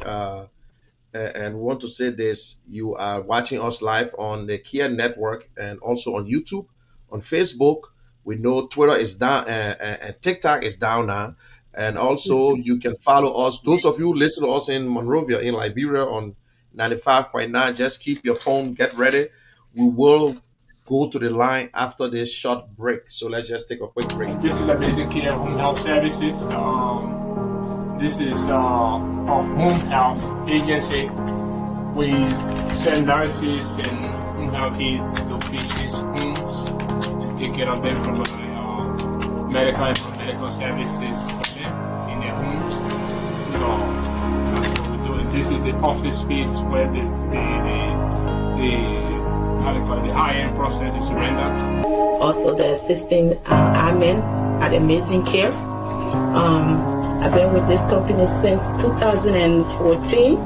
and we want to say this: you are watching us live on the Kear Network and also on YouTube, on Facebook. We know Twitter is down and TikTok is down now. And also you can follow us. Those of you who listen to us in Monrovia, in Liberia on 95.9, just keep your phone, get ready. We will go to the line after this short break. So let's just take a quick break. This is Amazing Kear Home Health Services. This is a home health agency. We send nurses and home health aides to patients' homes and take care of them, provide medical services for them in their homes. So that's what we're doing. This is the office space where the high-end process is rendered. Also the assisting admin at Amazing Kear. I've been with this company since 2014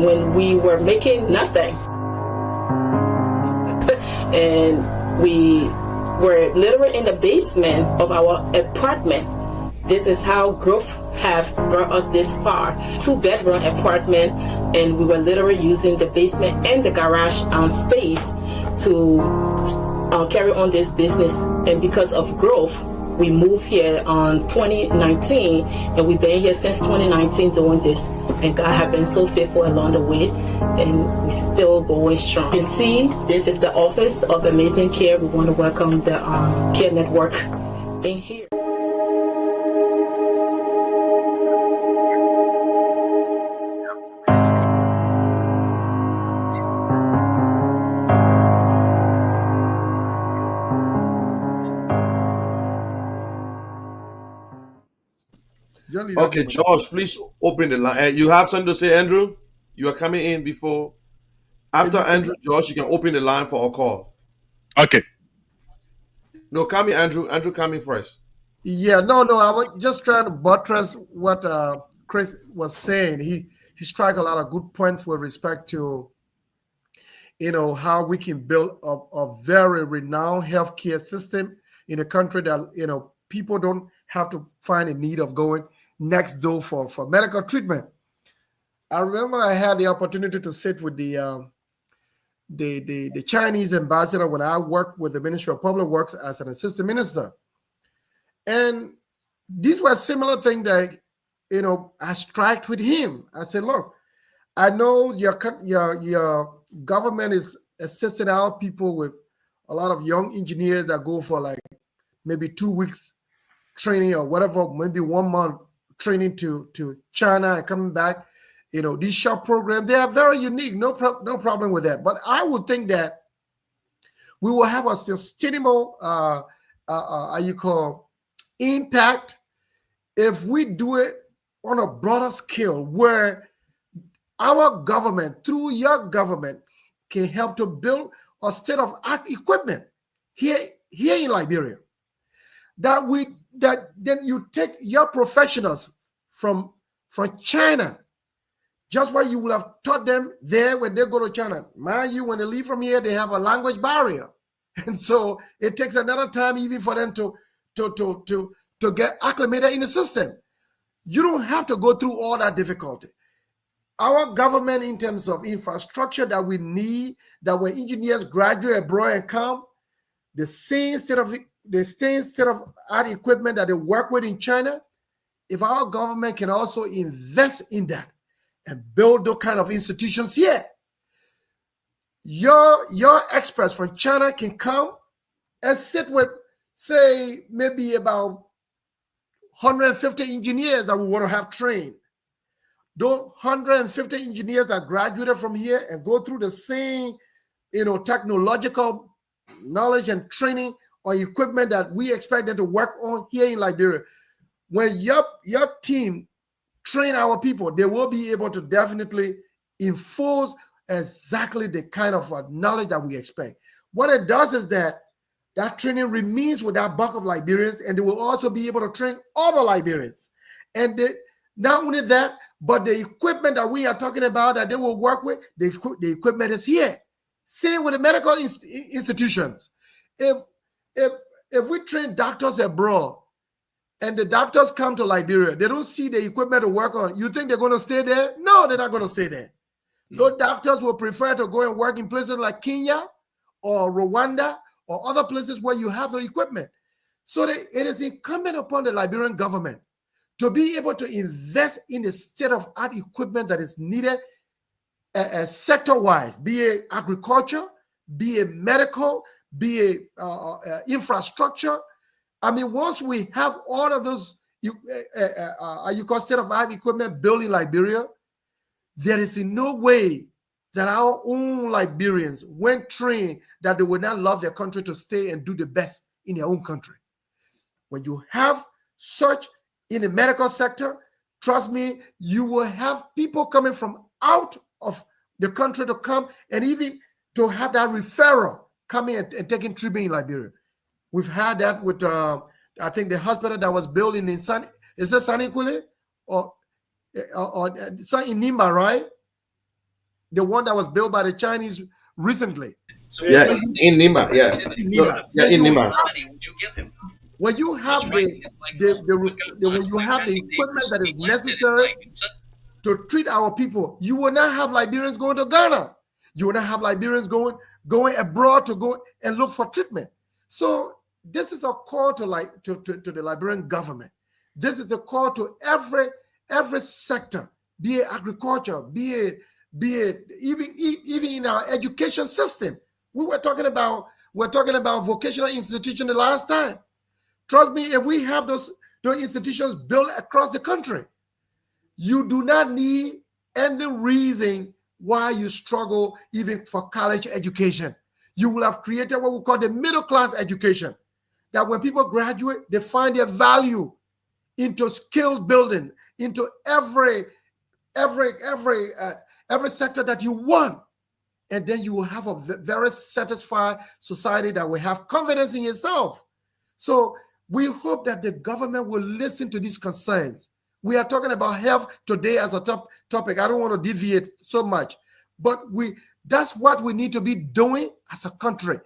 when we were making nothing. And we were literally in the basement of our apartment. This is how growth have brought us this far. 2-bedroom apartment, and we were literally using the basement and the garage space to carry on this business. And because of growth, we moved here on 2019, and we've been here since 2019 doing this. And God has been so faithful along the way, and we're still going strong. You can see this is the office of Amazing Kear. We want to welcome the Kear Network in here. Okay, George, please open the line. You have something to say, Andrew? You are coming in before. After Andrew, George, you can open the line for a call. Okay. No, come in, Andrew. Andrew, come in first. Yeah, no, I was just trying to buttress what Chris was saying. He struck a lot of good points with respect to, how we can build a very renowned healthcare system in a country that, people don't have to find a need of going next door for medical treatment. I remember I had the opportunity to sit with the Chinese ambassador when I worked with the Ministry of Public Works as an assistant minister. And these were similar things that, I struck with him. I said, look, I know your government is assisting our people with a lot of young engineers that go for like maybe 2 weeks training or whatever, maybe 1 month training to China and coming back. These short programs, they are very unique. No problem with that. But I would think that We will have a sustainable, impact if we do it on a broader scale, where our government, through your government, can help to build a state-of-art equipment here in Liberia. That then you take your professionals from China, just what you will have taught them there when they go to China. Mind you, when they leave from here, they have a language barrier, and so it takes another time even for them to get acclimated in the system. You don't have to go through all that difficulty. Our government, in terms of infrastructure that we need, that when engineers graduate abroad and come, the same state of art equipment that they work with in China, if our government can also invest in that and build those kind of institutions here, your experts from China can come and sit with, say, maybe about 150 engineers that we want to have trained. Those 150 engineers that graduated from here and go through the same, technological knowledge and training or equipment that we expect them to work on here in Liberia. When your team train our people, they will be able to definitely enforce exactly the kind of knowledge that we expect. What it does is that training remains with that bulk of Liberians, and they will also be able to train other Liberians. And not only that, but the equipment that we are talking about that they will work with, the equipment is here. Same with the medical institutions. If we train doctors abroad and the doctors come to Liberia, they don't see the equipment to work on, you think they're going to stay there? No, they're not going to stay there. No. Those doctors will prefer to go and work in places like Kenya or Rwanda or other places where you have the equipment. So it is incumbent upon the Liberian government to be able to invest in the state-of-art equipment that is needed sector-wise, be it agriculture, be it medical, be it infrastructure. I mean, once we have all of those state-of-art equipment built in Liberia, there is in no way that our own Liberians, when trained, that they would not love their country to stay and do the best in their own country. When you have such in the medical sector, trust me, you will have people coming from out of the country to come and even to have that referral coming and taking treatment in Liberia. We've had that with, I think, the hospital that was built in is it Saniquile or in Nimba, right? The one that was built by the Chinese recently. So in Nimba, in Nimba. When you have when you have the equipment that is necessary to treat our people, you will not have Liberians going to Ghana. You will not have Liberians going abroad to go and look for treatment. So this is a call to the Liberian government. This is the call to every sector, be it agriculture, be it even in our education system. We're talking about vocational institution the last time. Trust me, if we have those institutions built across the country, you do not need any reason why you struggle even for college education. You will have created what we call the middle class education, that when people graduate, they find their value into skill building, into every sector that you want. And then you will have a very satisfied society that will have confidence in yourself. So we hope that the government will listen to these concerns. We are talking about health today as a topic. I don't want to deviate so much, but that's what we need to be doing as a country.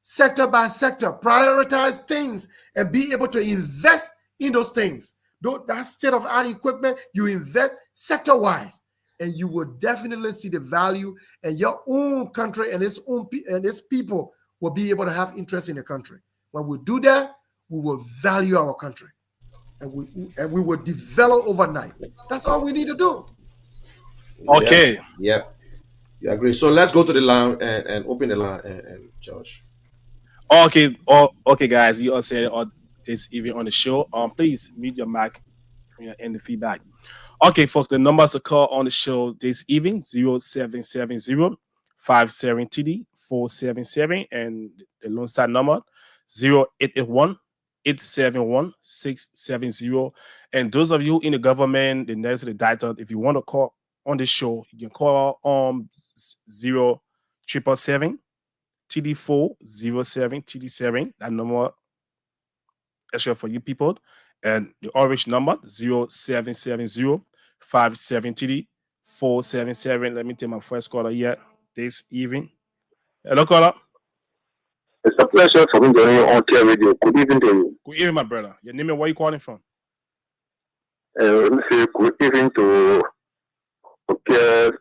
Sector by sector, prioritize things and be able to invest in those things. That state-of-art equipment, you invest sector-wise, and you will definitely see the value, and your own country and its people will be able to have interest in the country. When we do that, we will value our country, and we will develop overnight. That's all we need to do. Okay. Yeah. You agree. So let's go to the line and open the line and Josh. Okay. Okay, guys. You all said this even on the show. Please mute your mic and the feedback. Okay, folks. The numbers to call on the show this evening: 0770-573-4693. 477, and the Lone Star number 0881-871-670. And those of you in the government, the nurse, the doctor, if you want to call on the show, you can call 0777 TD407 TD7. That number extra for you people. And the orange number 0770 57 477. Let me take my first caller here this evening. Hello, caller. It's a pleasure for me joining you on Kear Radio. Good evening to you. Good evening, my brother. Your name and where you calling from? Let me say good evening to Kear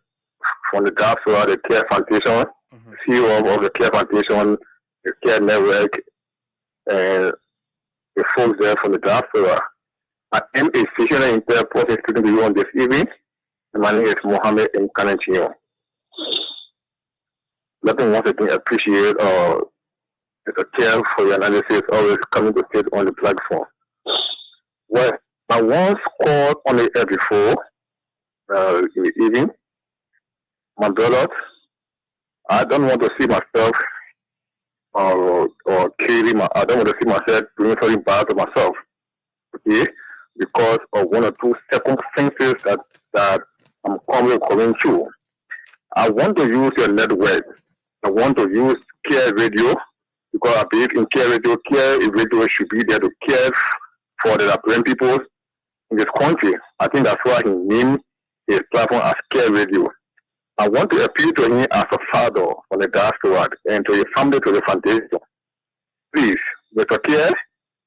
from the diaspora, the Kear Foundation, CEO of the Kear Foundation, the Kear Network, and the folks there from the diaspora. I am a visionary interpreter speaking to you on this evening. And my name is Mohammed Nkanechino. Nothing once again appreciate Mr. Kear for your analysis, always coming to sit on the platform. Well, I once called on the air before in the evening. My brother, I don't want to see myself or killing I don't want to see myself doing something bad to myself. Okay? Because of one or two circumstances that I'm coming through. I want to use your network. I want to use Kear Radio because I believe in Kear Radio. Kear Radio should be there to care for the African people in this country. I think that's why he named his platform as Kear Radio. I want to appeal to him as a father from the diaspora and to his family, to the foundation. Please, Mr. Kear,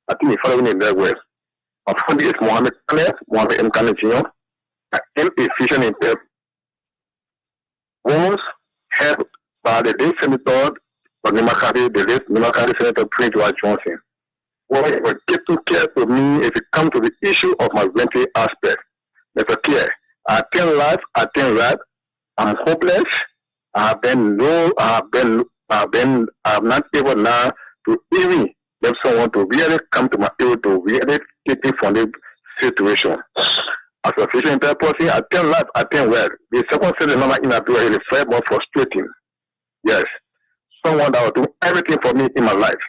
I think you're following the network. My family is Mohammed Nkane Jr. I am a vision interpreter. Once helped by the late Senator of Nimakari, the late Nimakari Senator Prince George Johnson. Well, it will get to care to me if it comes to the issue of my mental aspect. Mr. Kear, I think life, I'm hopeless. I'm not able now to even get someone to really come to my aid to really take me from the situation. As a vision interpreter, I think life, I think well. The second thing number in Abdul is far more frustrating. Yes. Someone that will do everything for me in my life.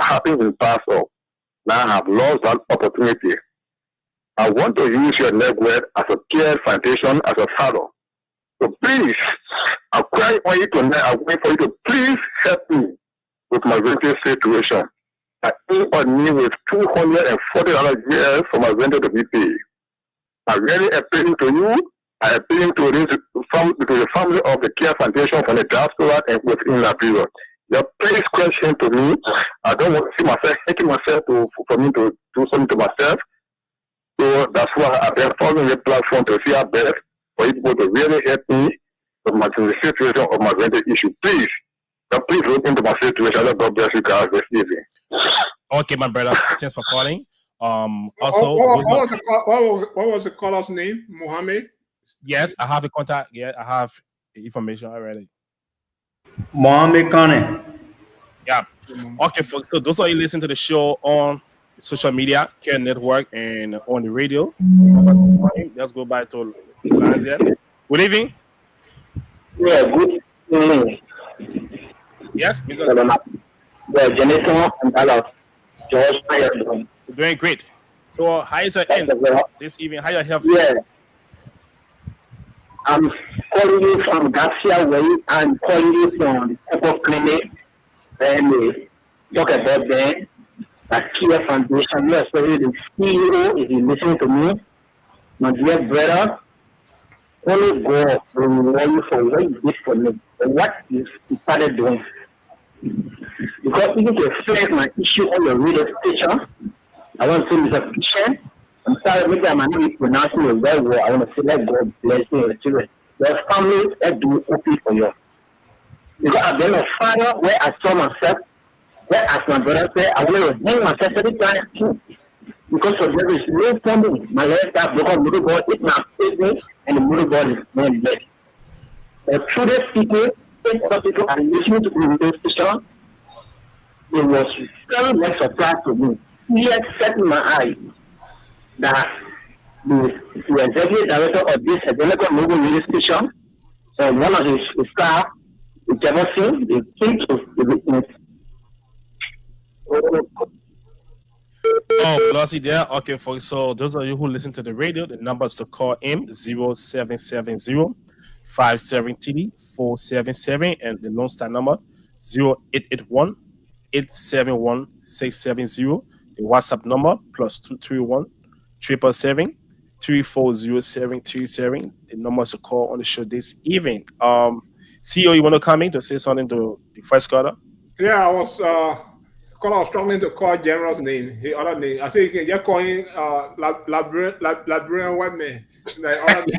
Happened in the past, now I have lost that opportunity. I want to use your network as a Kear Foundation, as a father. So please, I cry on you tonight. I wait for you to please help me with my rental situation. I aim on me with $240 years for my rental to be paid. I'm really appealing to you. I appealing to the family of the Kear Foundation from the diaspora and within Liberia. Your please question to me. I don't want to see myself hating myself for me to do something to myself. So that's why I've been following the platform to see our best for people to really help me with my situation of my rental issue. Please look into my situation. God bless you guys this evening. Okay, my brother. Thanks for calling. Also, what was the caller's name? Mohammed? Yes, I have the contact. Yeah, I have the information already. Mohammed Kane. Yeah. Okay, folks. So those of you listening to the show on social media, Kear Network, and on the radio, let's go back to lines here. Good evening. Yeah, good evening. Yes, Mr. Yeah, Jenison and Dallas. George, how are you doing? Doing great. So, how is your end this evening? How your health? Yeah. I'm calling you from Garcia Way. I'm calling you from the Temple Clinic. And talk about the Kear Foundation. Yes, especially the CEO, if you listen to me, my dear brother, only God will reward you for what you did for me and what you started doing. Because even to explain my issue on the radio station, I want to say Mr. Christian, I'm sorry, maybe I might not be pronouncing it very well. I want to say let God bless you and your children. Your family, let do open for you. Because I've been a father where I saw myself, where as my brother said, I wanted to hang myself every time too. Because of there is no family. My left side broken middle ball, it now saved me, and the middle ball is not dead. But through these people, other people are listening to the radio station, it was very much surprise to me. Here set in my eye that the executive director of this Evangelical Mobile Radio Station and one of his staff You cannot see the key to the business. Oh, Blossy there. Okay, folks. So those of you who listen to the radio, the numbers to call in 0770 573 and the Lone Star number 0881 871 670. The WhatsApp number +231 777 340737. The numbers to call on the show this evening. CEO, you want to come in to say something to the first caller? Yeah, I was struggling to call General's name, his other name. I said you can just call him Librarian White Man. Like other name.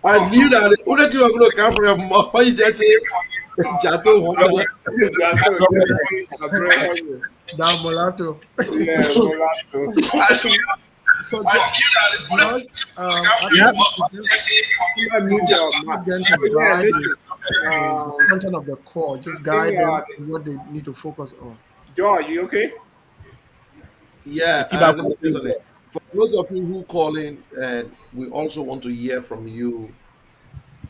I knew that the only thing I'm going to come from why you just say Jato Honda. Down Mulatto. Yeah, Mulatto. So, George, the content of the call, just guide them to what they need to focus on. George, you okay? Yeah, for those of you who call in, we also want to hear from you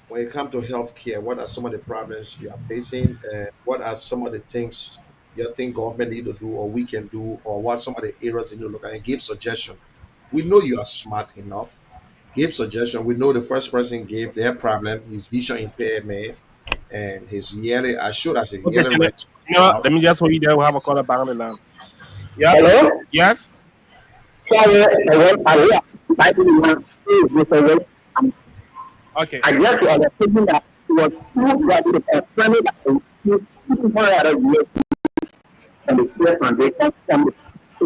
when it comes to healthcare. What are some of the problems you are facing? What are some of the things you think government need to do, or we can do, or what some of the areas you need to look at and give suggestion? We know you are smart enough. Give suggestion. We know the first person gave their problem, his vision impairment, and his yearly. I should have said yearly. Let me just hold you there. We'll have a caller back on the line. Yeah. Hello? Yes. Okay. I guess you are thinking that it was too graduate and funny that it was too far out of the and the clear foundation from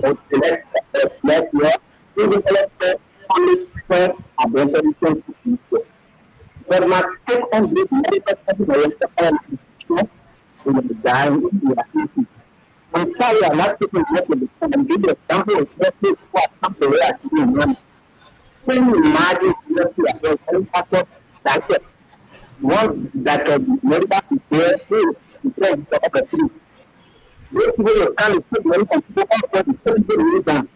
the next year, even elected only first identity to but my take on this medical certificate in the dying in the activity. I'm sorry I'm not taking much of the time and give you an example of what something where I can do. Can you imagine that one that medical is there because of the truth. This way of kind of put money on people all the same down.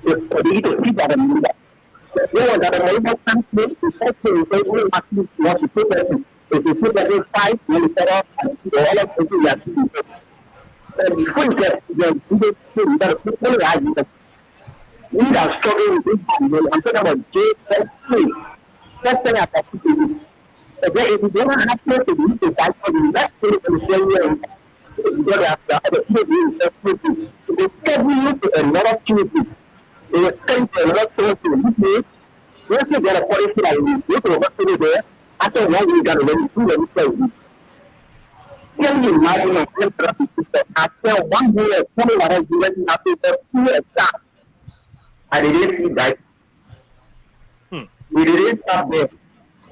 For the to keep that in that. You know that a medical company is actually they will actually want to put that in. If you put that in 5, you set up and all of the things that you do. And before you get you got to put money out of it. We are struggling with this. I'm talking about JSP. That's what I have to do. If you don't have to do it, that's for the next thing in the same way. You got to have the other people. They schedule you to another activity. They will send you another activity. Once you get a policy like this, you can work with there. After 1 week, you got to let you do it. Can you imagine a therapy system? After 1 year, 20 hours, you let me have to do 2 years. I didn't see that. We didn't stop there.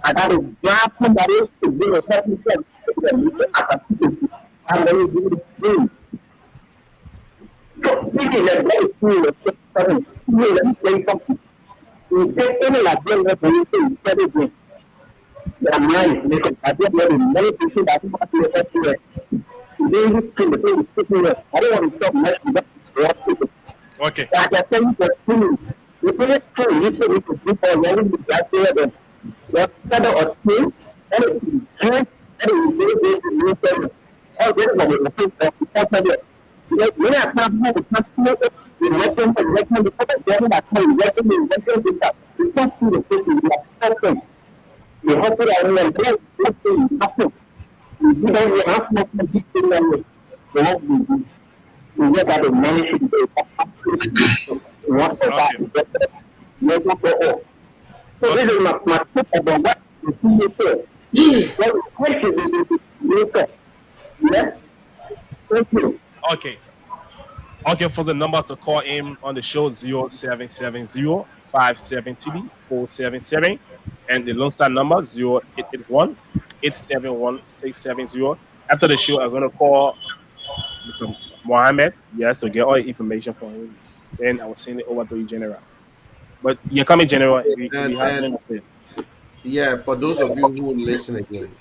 I got to grab somebody to do a certain thing. And then you do the thing. So, thinking that that is true, let me say something. You take any like that, you say, you said it. Their minds make it. I don't know many people that want to affect you. They used to the thing. I don't want to talk much about people. Okay. I can tell you the thing. You put it through, you put it to people, you only get there, the shadow of things, and it is good, and it is very, very good. All this is the thing of the person. When I come here, the customer, the record, the person, that time, the that. You can't see the person, you are person. You have to have a good thing, you don't have to be doing it. You get that money should be what so this is my tip about what you say. What question you say? Yes? Thank you. Okay. Okay, for the number to call in on the show 0770 573 and the Lone Star number 0881 871 670. After the show, I'm gonna call Mr. Mohammed, yes, to get all the information from him. Then I will send it over to you, General. But you're coming, General. Yeah, for those of you who listen again,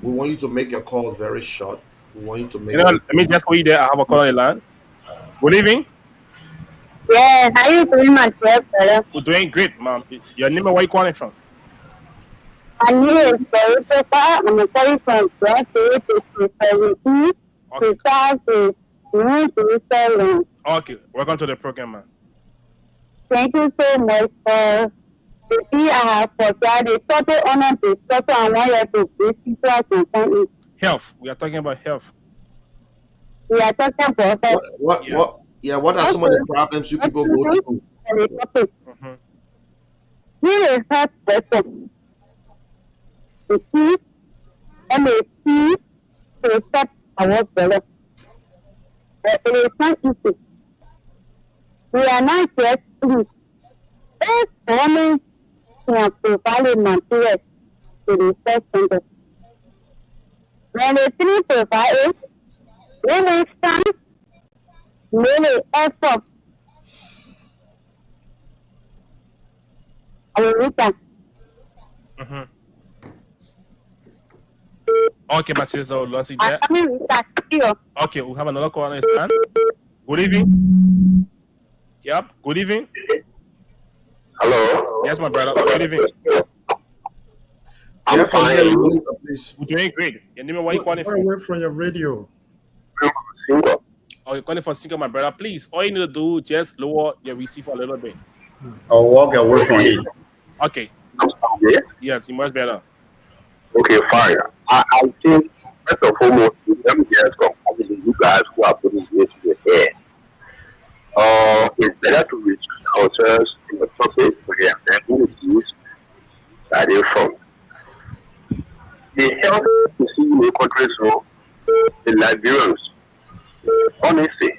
we want you to make your call very short. We want you to make. Let me just put you there. I have a call on the line. Good evening. Yeah, how you doing, myself, brother? We're doing great, ma'am. Your name and where you calling from? I need a very paper. I'm a very from Black to 17 Okay. to 7. Okay. Welcome to the program, man. Thank you so much for the fee I have for that. The total honor discussion I want you to brief people as concerned. Health. We are talking about health. We are talking about health. What are some of the problems you people go through? Mm-hmm. Here is health person. The key, MAC, to stop our brother. It is not easy. We are not yet pleased. This woman can provide material to the first center. When the three provide it, we will stand, really effort. Mm-hmm. Okay, my sister, lost it there. Okay, we have another call on the stand. Good evening. Yep. Good evening. Hello. Yes, my brother. Good evening. I'm fine. We're doing great. Your name and where you calling Far from? away from your radio. Single. Oh, you're calling for single, my brother. Please, all you need to do just lower your receiver a little bit. Or walk away from it. Okay. Yeah? Yes, much better. Okay, fine. I think first and foremost, let me just congratulate you guys who are putting this to the air. It's better to restrict ourselves in the topic where the activities that are from. The health you see in the country, so the Liberians, honestly,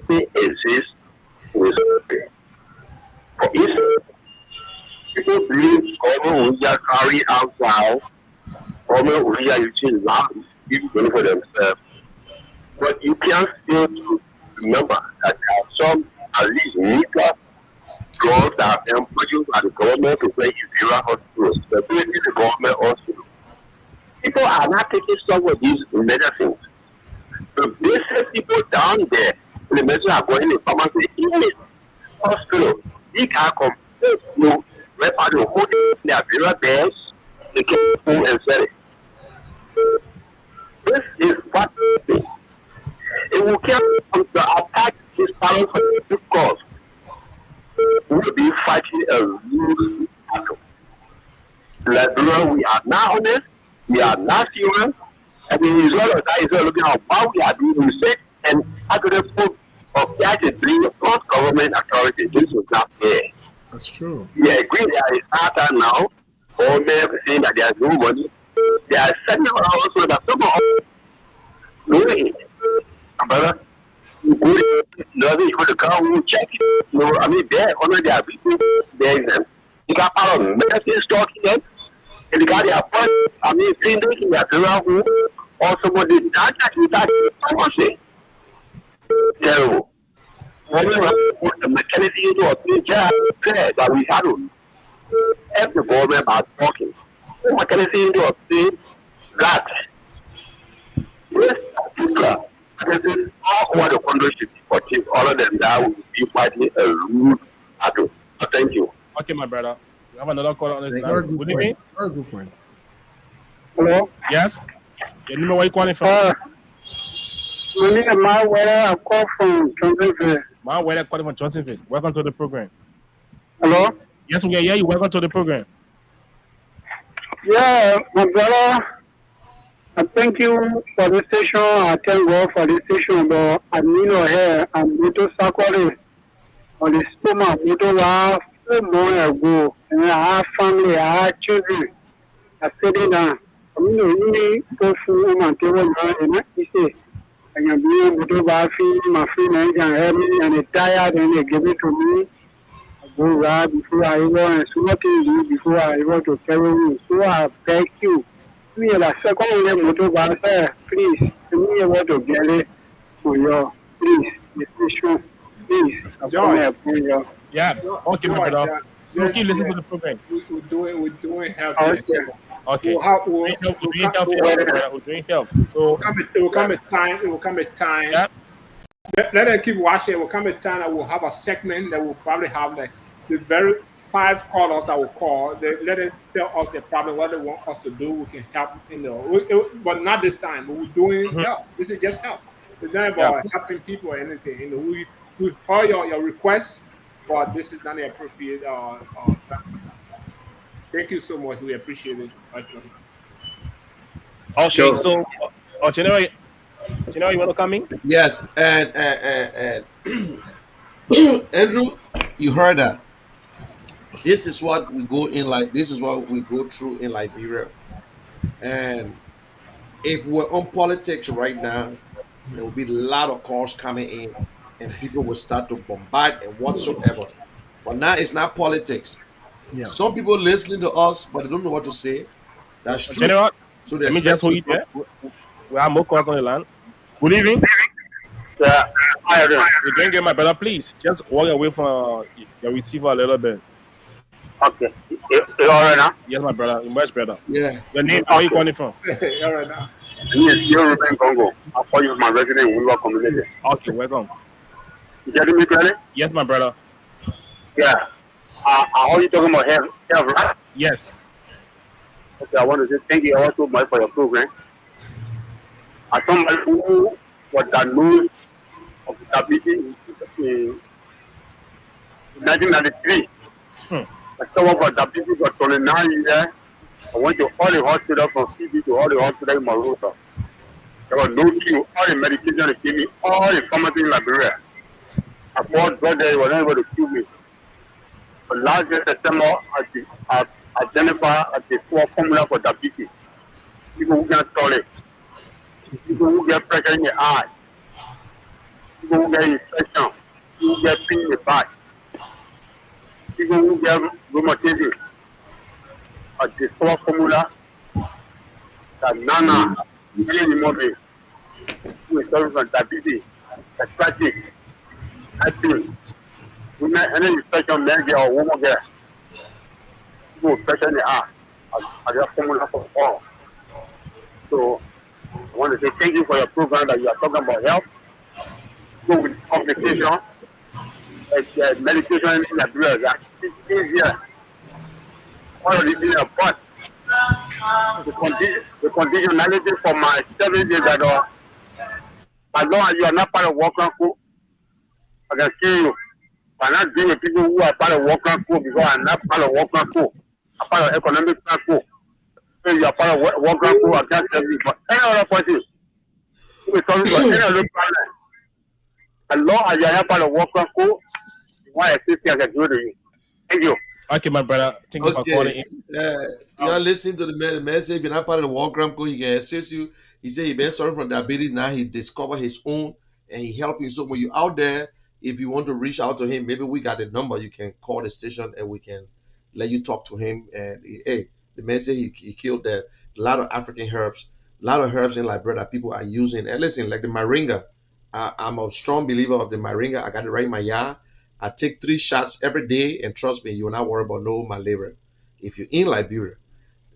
they exist in this country. For instance, people believe government will just carry out now, government will just use land give money for themselves. But you can't still to remember that there are some at least legal drugs that are being produced by the government to play inferior hospitals, especially the government hospital. People are not taking some of these medicines. The basic people down there, the medicine are going to pharmacy, even hospital, they can compete, where they hold their various beds, they can home and sell it. This is what it will come to attack his parents for this cause. We will be fighting a real battle. Liberia, we are not honest, we are not human, and the result of that is looking at how we are doing research and aggressive of that is being across government authority. This is not fair. That's true. We agree there is data now, or maybe saying that there is no money. There are setting up also that some of doing it. Brother, you go to come check it. No, I mean, there, under their people, there is them. You got part of medicine stock in them, and you got their fund, I mean, cleaning in their home, or somebody that without pharmacy. Terrible. When we put the mechanism into a thing, that we had to help the government by talking. The mechanism into a thing that this is all over the country should be supportive. Other than that, we will be fighting a rude battle. Thank you. Okay, my brother. We have another call on this Very line. good Good evening. point. Very good point. Hello? Yes. Your name and where you calling from? My name is Ma Where I call from Johnsonville. My where calling from Johnsonville. Welcome to the program. Hello? Yes, we can hear you. Welcome to the program. Yeah, my brother, I thank you for the station. I thank God for the station, but I need your hair. I'm going to Sakwari on the stomach. We do have 4 months ago, and I have family, I have children. I said it down. I'm going to go through my table now, and I say, I can be able to buy my free man can help me, and they tired, and they give it to me. I go right before I even, and so nothing do before I even to carry me. So I beg you. Me la second one motor bus, please. Me able to get it for you, please. The station, please. George. Yeah. Okay, my brother. So keep listening to the program. We're doing health. Okay. We're doing health. So It will come a time. Yeah. Let them keep watching. It will come a time that we'll have a segment that will probably have like the very 5 callers that will call, they let it tell us the problem, what they want us to do. We can help, but not this time. We're doing health. This is just health. It's not about helping people or anything. We heard your requests, but this is not the appropriate time. Thank you so much. We appreciate it. Okay, Sure. so January, you want to come in? Yes, and Andrew, you heard that. This is what we go in like. This is what we go through in Liberia, and if we're on politics right now, there will be a lot of calls coming in, and people will start to bombard and whatsoever. But now it's not politics. Yeah. Some people listening to us, but they don't know what to say. That's true. General, So let me just hold you there. We have more calls on the line. Good evening. Yeah, I agree. You didn't get my brother, please. Just walk away from your receiver a little bit. Okay. You all right now? Yes, my brother. You're much better. Yeah. Your name, where are you calling from? All right now. Yes, you're in Congo. I'll call you my resident in Willow community. Okay, welcome. You getting me clearly? Yes, my brother. Yeah. I heard you talking about health, right? Yes. Okay, I want to say thank you also much for your program. As somebody who was diagnosed of diabetes in 1993, I someone for diabetes for 29 years. I went to all the hospitals from CB to all the hospitals in Morocco. There was no queue. All the medication they gave me, all the pharmacy in Liberia. I bought drugs there, they were not able to cure me. But last year, September, I identified as the 4 formula for diabetes. People who get solid, people who get pressure in the eye, people who get infection, people who get pain in the back, people who get rheumatism. At the 4 formula, that Nana, any movie, who is suffering from diabetes, diabetic, acting, any infection, man get or woman get, people with pressure in the eye, at the formula for all. So, I want to say thank you for your program that you are talking about health. Go with complication, medication in the blood, that's easier. All of this is a but the conditionality for my services that as long as you are not part of working group, I can see you. I'm not dealing with people who are part of working group because I'm not part of working group. I'm part of economic group. So you are part of working group, I can't tell you. But any other person who is talking about any other problem, as long as you are not part of working group, what assistance I can do to you. Thank you. Okay, my brother. Thank you for calling in. You're listening to the man. The man said if you're not part of the War Gram Code, he can assist you. He said he been suffering from diabetes. Now he discovered his own and he helped you. So when you're out there, if you want to reach out to him, maybe we got the number. You can call the station and we can let you talk to him. And the man said he killed a lot of African herbs, a lot of herbs in Liberia that people are using. And listen, like the moringa, I'm a strong believer of the moringa. I got it right in my yard. I take 3 shots every day, and trust me, you will not worry about no malaria. If you're in Liberia,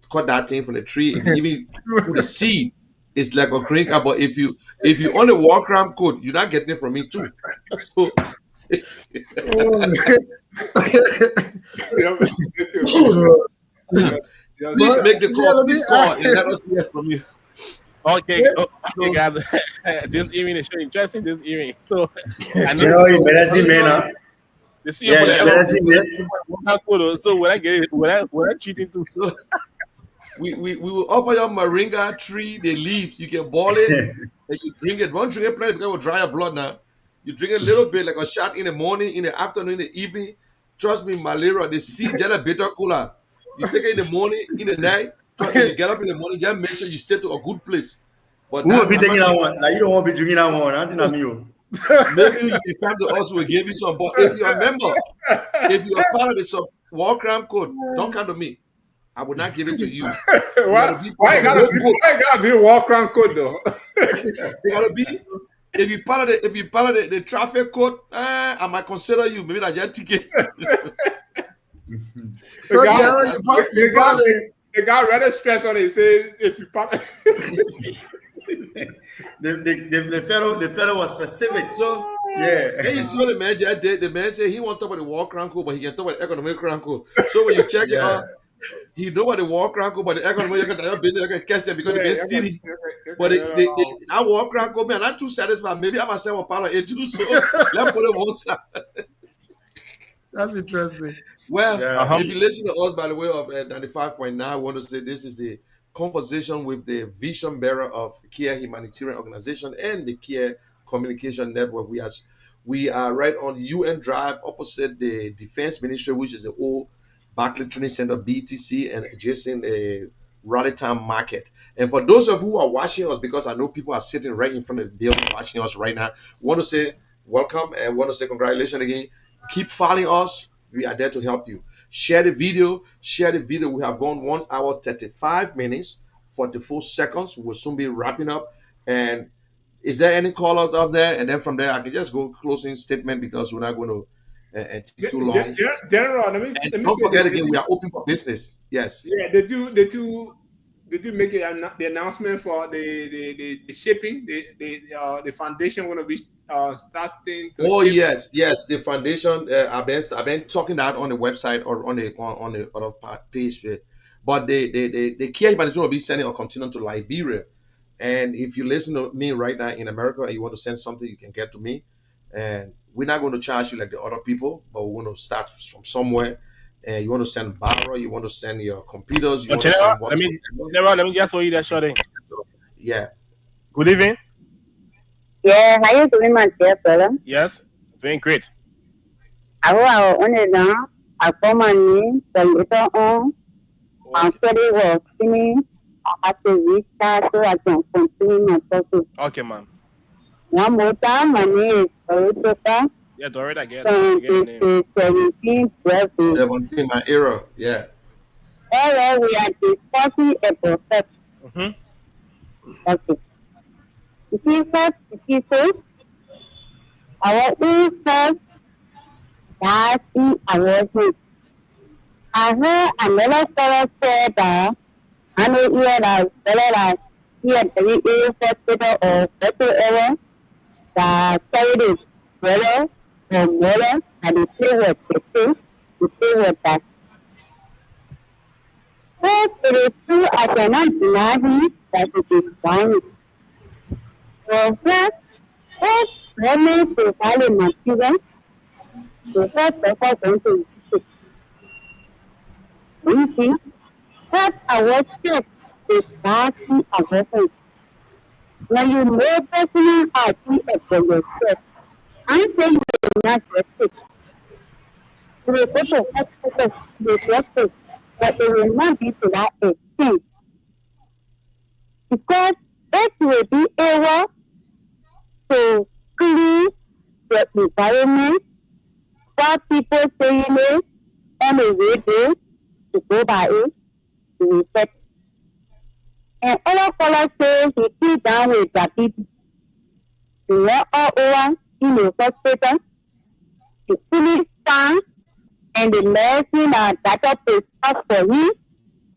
cut that thing from the tree. If you even put the seed, it's like a green apple. But if you on the War Crime Code, you're not getting it from me too. So, please make the call. Please call and let us hear from you. Okay, okay, guys. This evening is so interesting. This evening, so I know. So when I get it, when I cheat into so we will offer you moringa tree, the leaves. You can boil it and you drink it. Don't drink it plain because it will dry your blood now. You drink it a little bit, like a shot in the morning, in the afternoon, in the evening. Trust me, malaria, the seed, just a bitter cooler. You take it in the morning, in the night. Trust me, you get up in the morning, just make sure you stay to a good place. But who will be taking that one? Now you don't want to be drinking that one. I think I'm you. Maybe you can come to us, we'll give you some. But if you're a member, if you're part of the War Crime Code, don't come to me. I will not give it to you. Why you gotta be War Crime Code though? You gotta be. If you part of the traffic code, I might consider you. Maybe that's your ticket. The guy rather stress on it. Say if you part. The federal was specific. So Then you see what the man just did. The man said he won't talk about the war crankle, but he can talk about the economic crankle. So when you check it out, he know about the war crankle, but the economic you can catch them because they've been stealing. But that war crankle, man, I'm not too satisfied. Maybe I myself a part of it too. So let's put it on side. That's interesting. Well, if you listen to us by the way of 95.9, I want to say this is the conversation with the vision bearer of Kear Humanitarian Organization and the Kear Communication Network. We are right on the UN Drive opposite the Defense Ministry, which is the old Barclay Training Center, BTC, and adjacent Raleigh Town Market. And for those of you who are watching us, because I know people are sitting right in front of the building watching us right now, want to say welcome and want to say congratulations again. Keep following us. We are there to help you. Share the video. We have gone 1 hour 35 minutes 44 seconds. We'll soon be wrapping up. And is there any callers out there? And then from there I can just go closing statement because we're not going to take too long. General, let me don't forget again, we are open for business. Yes. Yeah, they do make the announcement for the shipping. The foundation going to be starting. Yes, the foundation. I've been talking that on the website or on the other page, but the Kear Humanitarian will be sending a container to Liberia. And if you listen to me right now in America and you want to send something, you can get to me. And we're not going to charge you like the other people, but we're going to start from somewhere. And you want to send barrel, you want to send your computers, you want to send let me just hold you there, Shorty. Yeah. Good evening. Yeah, how you doing, my dear brother? Yes, doing great. I will only now. I call my name, the later on. I'm studying work. I have to restart so I can continue my process. Okay, ma'am. One more time, my name is Dorita. Yeah, Dorita, I get it. 17, 17, my era, yeah. All we are discussing a process. Okay. You see, first, our own self, that's the award. I heard another fellow say that I know you are that he had the hospital or whatsoever that carried his brother or mother and the play with the play with that. But it is true, I cannot deny him that it is fine. For first, if women to value my children, the first person going to visit. You see, that I was sick is passing a weapon. When you know personal ID for yourself, I'm saying you will not get sick. You will go to hospital, you will get sick, but it will not be to that extent. Because it will be able to clean the environment, stop people saying it, and the radio to go by it, to respect. And other fellows say he sit down with the people. He went all over in the hospital, he fully stand, and the medicine that doctor prescribed for him,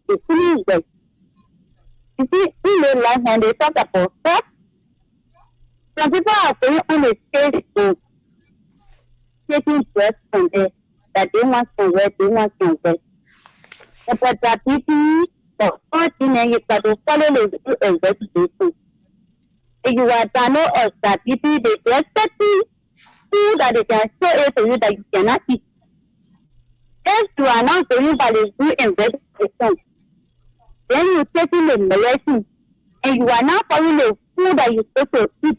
he fully well. You see, in the life when they talk about that, some people are going on the stage to taking breath from there, that they want to wear. But the people, for 14 years, you got to follow the investigation. If you are done or that people, they expect you that they can show it to you that you cannot eat. If you are not going by the due investigation, then you take in the medicine and you are not following the food that you're supposed to eat.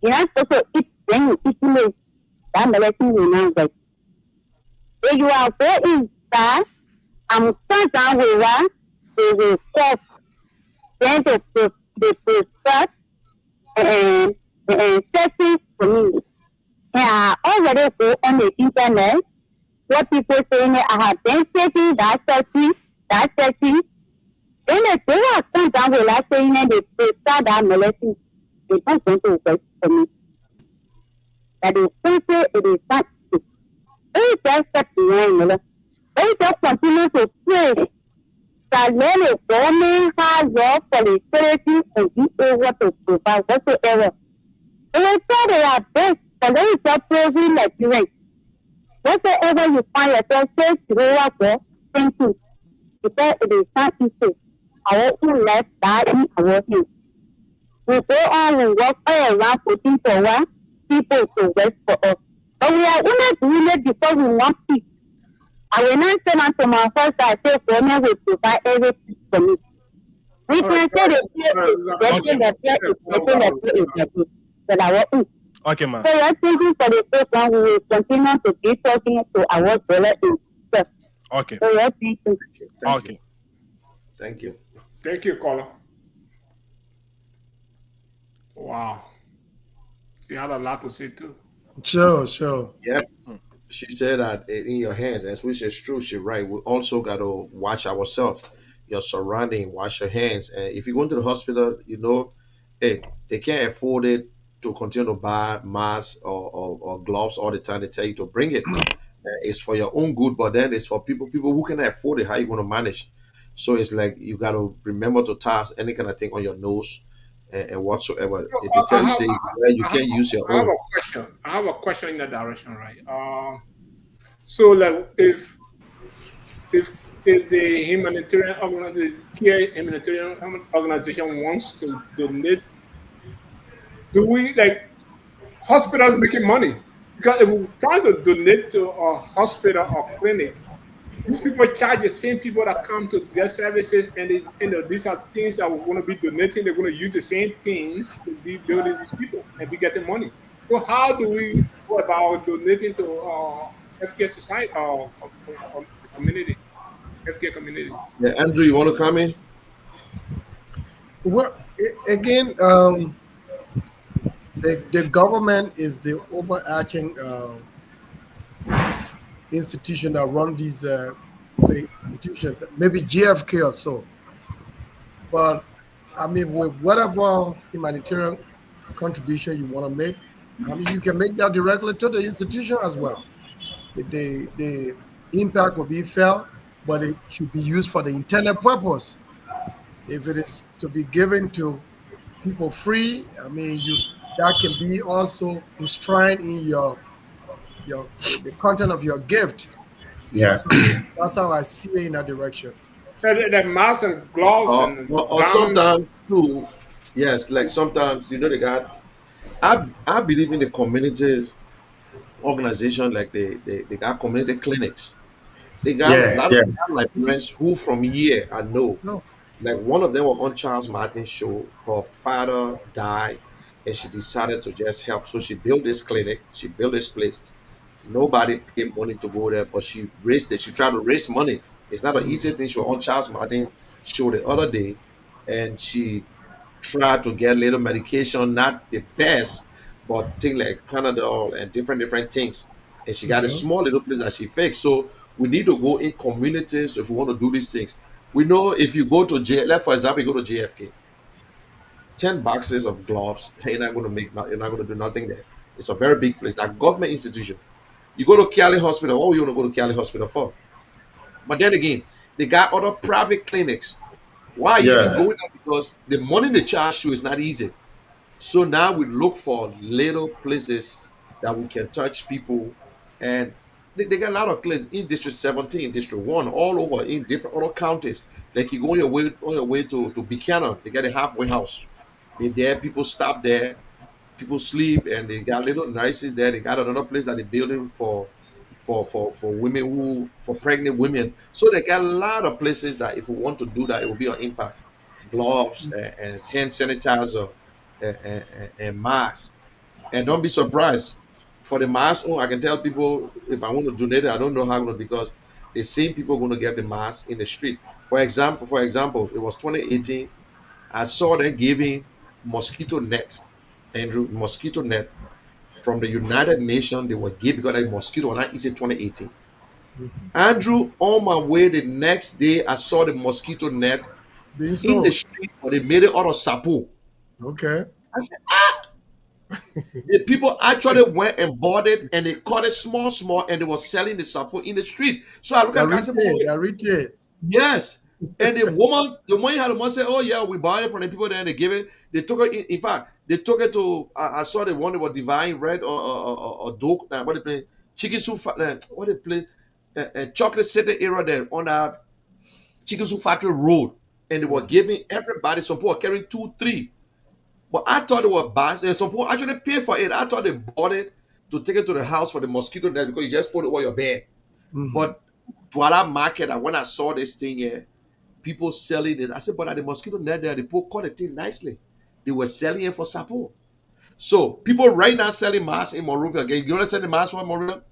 You're not supposed to eat, then you eat it. That medicine will not work. If you are going that, I'm sent down with one, they will stop, then they prescribe and setting for me. And I already go on the internet, what people saying, I have been taking that setting. Then they are sent down with that saying, and they prescribe that medicine. It's not going to work for me. That is simply, it is not. It just step behind. They just continue to pray that let the government have law for the security and be able to provide whatsoever. They will try their best, but there is a proving experience. Whatsoever you find yourself, say Jehovah God, thank you. Because it is not easy. Our own life die in our hands. We go on and work all around putting for one people to work for us. But we are only doing it because we want peace. I will not say unto my first I say for me will provide everything for me. We All can right, say all the fear right, is getting the fear is getting the fear is getting. But I want Okay, ma. so we're thinking for the first one we will continue to be talking to our brother in church. Okay. So we're thinking. Okay. Thank you. Thank you, caller. Wow. You had a lot to say too. Sure. Yeah. She said that in your hands, and which is true. She's right. We also got to watch ourselves, your surrounding, wash your hands. And if you go into the hospital, hey, they can't afford it to continue to buy masks or gloves all the time. They tell you to bring it. It's for your own good, but then it's for people who can afford it. How you going to manage? So it's like you got to remember to toss any kind of thing on your nose and whatsoever. So, If they tell I you have, say well, you I have, can't use your I have own. a question. I have a question in that direction, right? So like if the Kear humanitarian organization wants to donate, do we like hospitals making money? Because if we try to donate to a hospital or clinic, these people charge the same people that come to get services, and these are things that we're going to be donating. They're going to use the same things to be building these people and be getting money. So how do we go about donating to healthcare society or community, healthcare communities? Yeah, Andrew, you want to come in? Well, again, the government is the overarching institution that run these institutions. Maybe GFK or so. But I mean, with whatever humanitarian contribution you want to make, I mean, you can make that directly to the institution as well. The impact will be felt, but it should be used for the intended purpose. If it is to be given to people free, I mean, you that can be also enshrined in the content of your gift. Yeah. So that's how I see it in that direction. The masks and gloves and Or gowns. sometimes too, yes, like sometimes they got. I believe in the community organization, like they got community clinics. They got a Yeah. lot of Yeah. like parents who from here I know. No, Like one of them was on Charles Martin's show. Her father died, and she decided to just help. So she built this clinic. She built this place. Nobody paid money to go there, but she raised it. She tried to raise money. It's not an easy thing. She was on Charles Martin show the other day, and she tried to get little medication, not the best, but things like Panadol and different things. And she got a yeah, small little place that she fixed. So we need to go in communities if we want to do these things. We know if you go to like for example, you go to JFK, 10 boxes of gloves, you're not going to you're not going to do nothing there. It's a very big place, that government institution. You go to Cali Hospital, what you want to go to Cali Hospital for? But then again, they got other private clinics. Why are you even Yeah. going there? Because the money they charge you is not easy. So now we look for little places that we can touch people, and they got a lot of places in District 17, District 1, all over in different other counties. Like you go on your way to Buchanan, they got a halfway house. They there, people stop there, people sleep, and they got little nurses there. They got another place that they're building for women who for pregnant women. So they got a lot of places that if we want to do that, it will be an impact. Gloves and hand sanitizer and masks. And don't be surprised for the mask. Oh, I can tell people if I want to donate it, I don't know how I'm going to because the same people are going to get the mask in the street. For example, it was 2018. I saw them giving mosquito net, Andrew, mosquito net from the United Nations. They were giving because that mosquito and I is 2018. Andrew, on my way the next day, I saw the mosquito net being in the sold. street, but they made it out of sapo. Okay. I said, the people actually went and bought it and they cut it small, and they were selling the sapo in the street. So I look at That it, I said, but retail, wait, that retail. yes. And the woman had the money said, "Oh yeah, we bought it from the people there, and they give it." They took it. In fact, they took it to. I saw the one that was Divine Red or Duke. What they play? Chicken soup. What they play? Chocolate City area there on that Chicken soup factory road, and they were giving everybody. Some people were carrying 2, 3. But I thought it was bad. And some people actually paid for it. I thought they bought it to take it to the house for the mosquito net because you just put it on your bed. But to that market, and when I saw this thing here, people selling it, I said, but at the mosquito net there, the people caught the thing nicely. They were selling it for support. So people right now selling masks in Monrovia again. You understand the mask from Monrovia?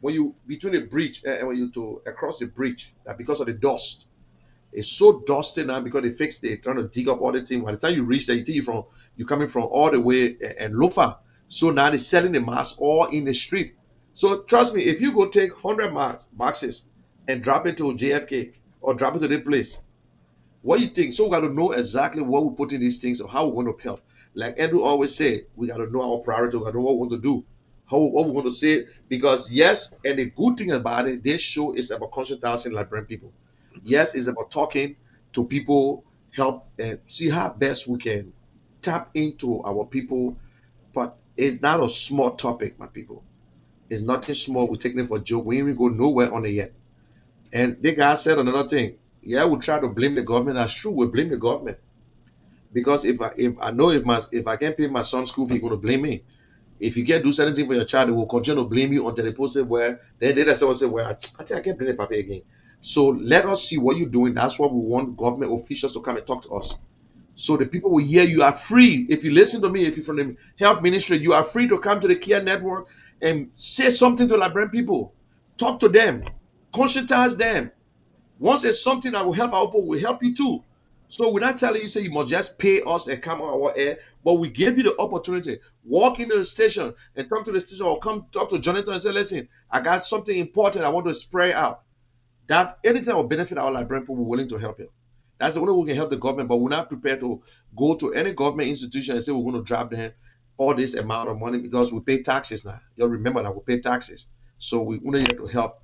When you between the bridge and when you to across the bridge, that because of the dust, it's so dusty now because they fixed it, trying to dig up all the thing. By the time you reach there, you think you coming from all the way and Lofa. So now they're selling the mask all in the street. So trust me, if you go take 100 boxes and drop it to JFK or drop it to the place, what you think? So we got to know exactly what we put in these things or how we're going to help. Like Andrew always say, we got to know our priority. We got to know what we want to do, what we want to say. Because yes, and the good thing about it, this show is about conscientizing Liberian people. Yes, it's about talking to people, help and see how best we can tap into our people. But it's not a small topic, my people. It's nothing small. We're taking it for a joke. We ain't even go nowhere on it yet. And the guy said another thing. Yeah, we try to blame the government. That's true. We blame the government because if I know if I can't pay my son's school fee, he's going to blame me. If you can't do something for your child, they will continue to blame you until the person where then they themselves say, "Well, I think I can't blame the papa again." So let us see what you're doing. That's what we want government officials to come and talk to us. So the people will hear you are free. If you listen to me, if you're from the health ministry, you are free to come to the Kear network and say something to Liberian people. Talk to them, conscientize them. Once it's something that will help our people, will help you too. So we're not telling you say you must just pay us and come on our air, but we give you the opportunity. Walk into the station and talk to the station or come talk to Jonathan and say, listen, I got something important I want to spray out. That anything that will benefit our Liberian people, we're willing to help you. That's the only way we can help the government, but we're not prepared to go to any government institution and say we're going to drop them all this amount of money because we pay taxes now. You'll remember that we pay taxes. So we only have to help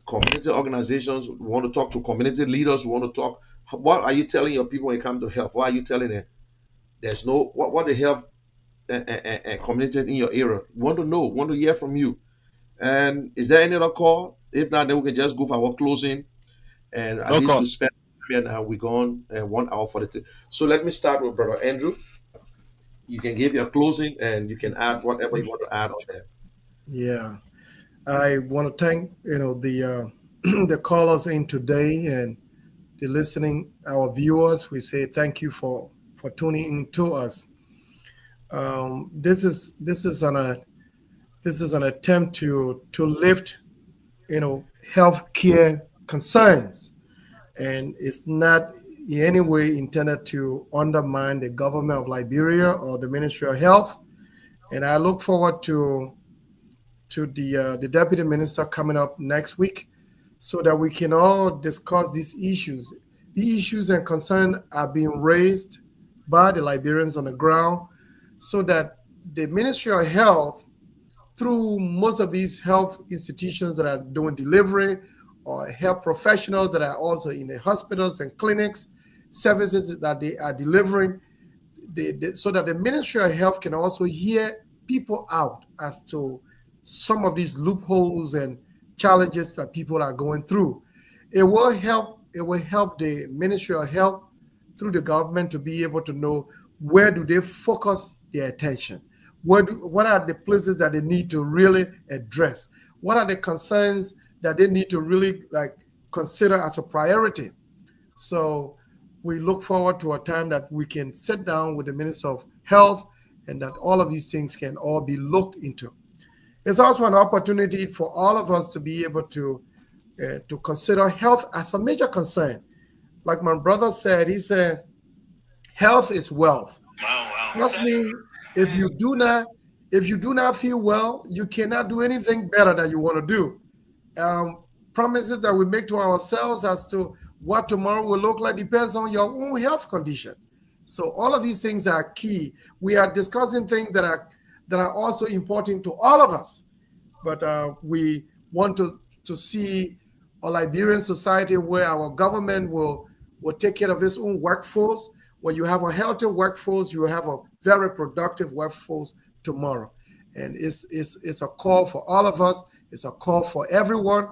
community organizations. We want to talk to community leaders. We want to talk. What are you telling your people when it comes to health? What are you telling them? There's no what the health community in your area. We want to know. We want to hear from you. And is there any other call? If not, then we can just go for our closing. And at No least we cost. spent here now. We're gone 1 hour 43. So let me start with Brother Andrew. You can give your closing and you can add whatever you want to add on there. Yeah, I want to thank the the callers in today and the listening our viewers. We say thank you for tuning in to us. This is an attempt to lift healthcare concerns, and it's not in any way intended to undermine the government of Liberia or the Ministry of Health. And I look forward to the deputy minister coming up next week, so that we can all discuss these issues. The issues and concerns are being raised by the Liberians on the ground, so that the Ministry of Health, through most of these health institutions that are doing delivery, or health professionals that are also in the hospitals and clinics, services that they are delivering, so that the Ministry of Health can also hear people out as to some of these loopholes and challenges that people are going through. It will help. It will help the Ministry of Health through the government to be able to know where do they focus their attention. What are the places that they need to really address? What are the concerns that they need to really consider as a priority? So we look forward to a time that we can sit down with the Minister of Health and that all of these things can all be looked into. It's also an opportunity for all of us to be able to consider health as a major concern. Like my brother said, he said, health is wealth. Trust me, if you do not feel well, you cannot do anything better that you want to do. Promises that we make to ourselves as to what tomorrow will look like depends on your own health condition. So all of these things are key. We are discussing things that are also important to all of us, but we want to see a Liberian society where our government will take care of its own workforce. When you have a healthy workforce, you have a very productive workforce tomorrow. And it's a call for all of us. It's a call for everyone,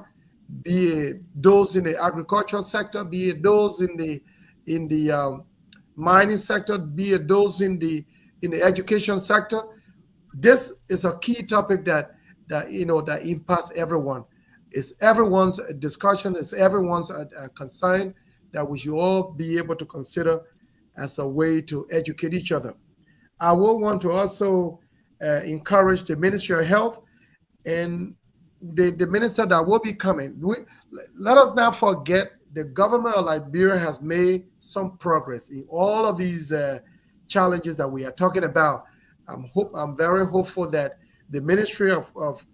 be it those in the agricultural sector, be it those in the mining sector, be it those in the education sector. This is a key topic that impacts everyone. It's everyone's discussion. It's everyone's concern that we should all be able to consider as a way to educate each other. I will want to also encourage the Ministry of Health and the minister that will be coming. Let us not forget the government of Liberia has made some progress in all of these challenges that we are talking about. I'm very hopeful that the Ministry of Health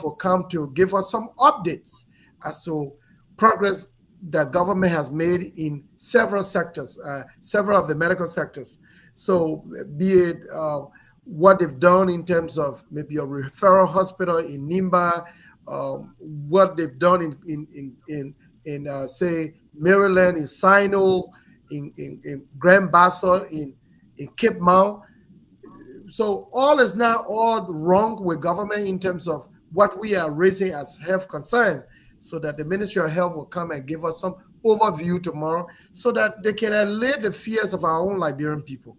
will come to give us some updates as to progress that government has made in several sectors, several of the medical sectors. So be it what they've done in terms of maybe a referral hospital in Nimba, what they've done in say Maryland, in Sino, in Grand Bassa, in Cape Mount. So all is not all wrong with government in terms of what we are raising as health concern, so that the Ministry of Health will come and give us some overview tomorrow so that they can allay the fears of our own Liberian people.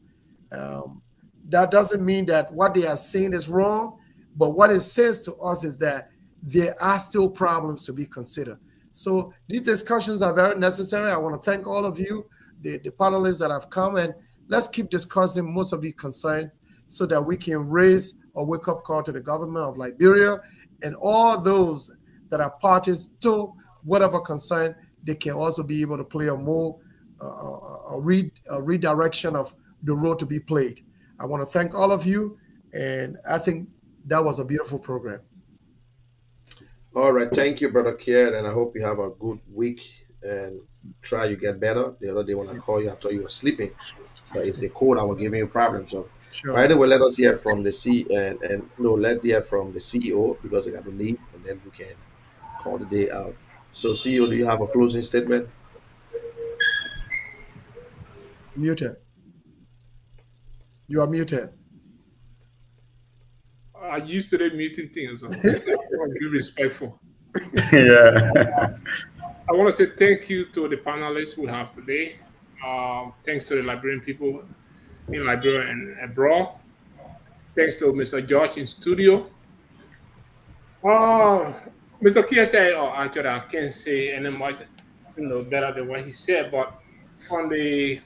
That doesn't mean that what they are saying is wrong, but what it says to us is that there are still problems to be considered. So these discussions are very necessary. I want to thank all of you, the panelists that have come, and let's keep discussing most of these concerns so that we can raise a wake-up call to the government of Liberia and all those that are parties to whatever concern. They can also be able to play a more redirection of the role to be played. I want to thank all of you, and I think that was a beautiful program. All right, thank you, Brother Kear, and I hope you have a good week and try you get better. The other day when I called you, I thought you were sleeping, but it's the cold that was giving you problems. So, Sure. right away, let us hear from the let's hear from the CEO because they got to leave, and then we can call the day out. So, CEO, do you have a closing statement? Muted. You are muted. I used to the muting things. So I want to be respectful. Yeah. I want to say thank you to the panelists we have today. Thanks to the Liberian people in Liberia and abroad. Thanks to Mr. George in studio. Mr. Kear said, actually, I can't say any much, better than what he said. But from the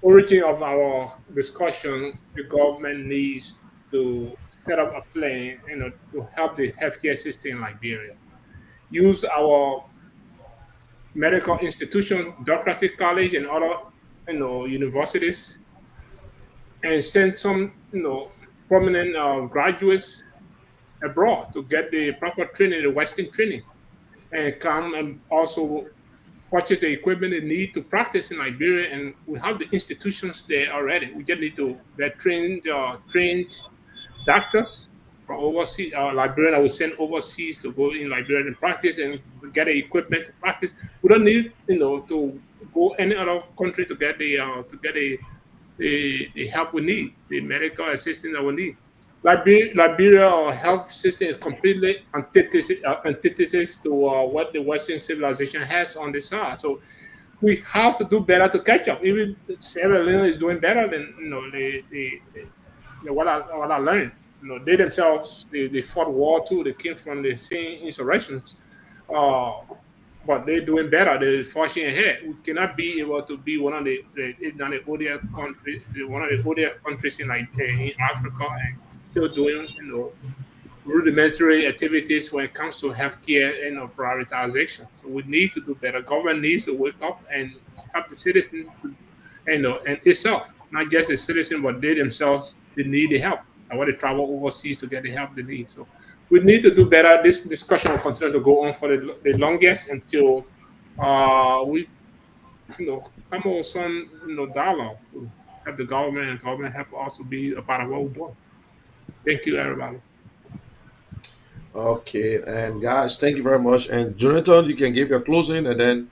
origin of our discussion, the government needs to set up a plan, to help the healthcare system in Liberia. Use our medical institution, Doctorate College, and other, universities, and send some, prominent graduates abroad to get the proper training, the Western training, and come and also purchase the equipment they need to practice in Liberia. And we have the institutions there already. We just need to get trained doctors from overseas. Liberian I would send overseas to go in Liberia and practice and get the equipment to practice. We don't need, to go any other country to get the help we need, the medical assistance that we need. Liberia, our health system is completely antithesis to what the Western civilization has on the side. So we have to do better to catch up. Even Sierra Leone is doing better than what I learned. They themselves they fought War II. They came from the same insurrections. But they're doing better. They're forging ahead. We cannot be able to be one of the oldest countries, one of the oldest countries in Africa, and still doing rudimentary activities when it comes to healthcare and prioritization. So we need to do better. Government needs to wake up and help the citizen to, and itself, not just the citizen, but they themselves. They need the help. I want to travel overseas to get the help they need. So we need to do better. This discussion will continue to go on for the longest until we, come up with some, dialogue to help the government, and government help also be a part of what we're doing. Thank you, everybody. Okay, and guys, thank you very much. And Jonathan, you can give your closing, and then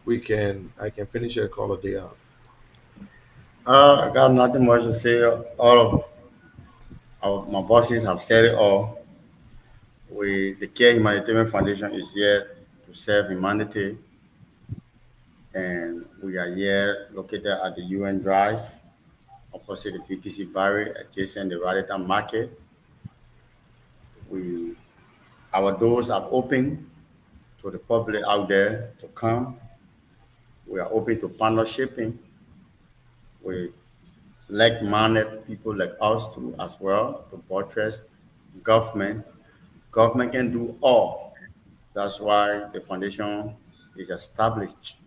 I can finish your call a day out. I got nothing much to say. All of my bosses have said it all. The Care Humanitarian Foundation is here to serve humanity, and we are here located at the UN Drive, opposite the BTC Barry, adjacent the Rotterdam Market. We Our doors are open to the public out there to come. We are open to partnershiping with like-minded people like us too as well to buttress government. Government can do all. That's why the foundation is established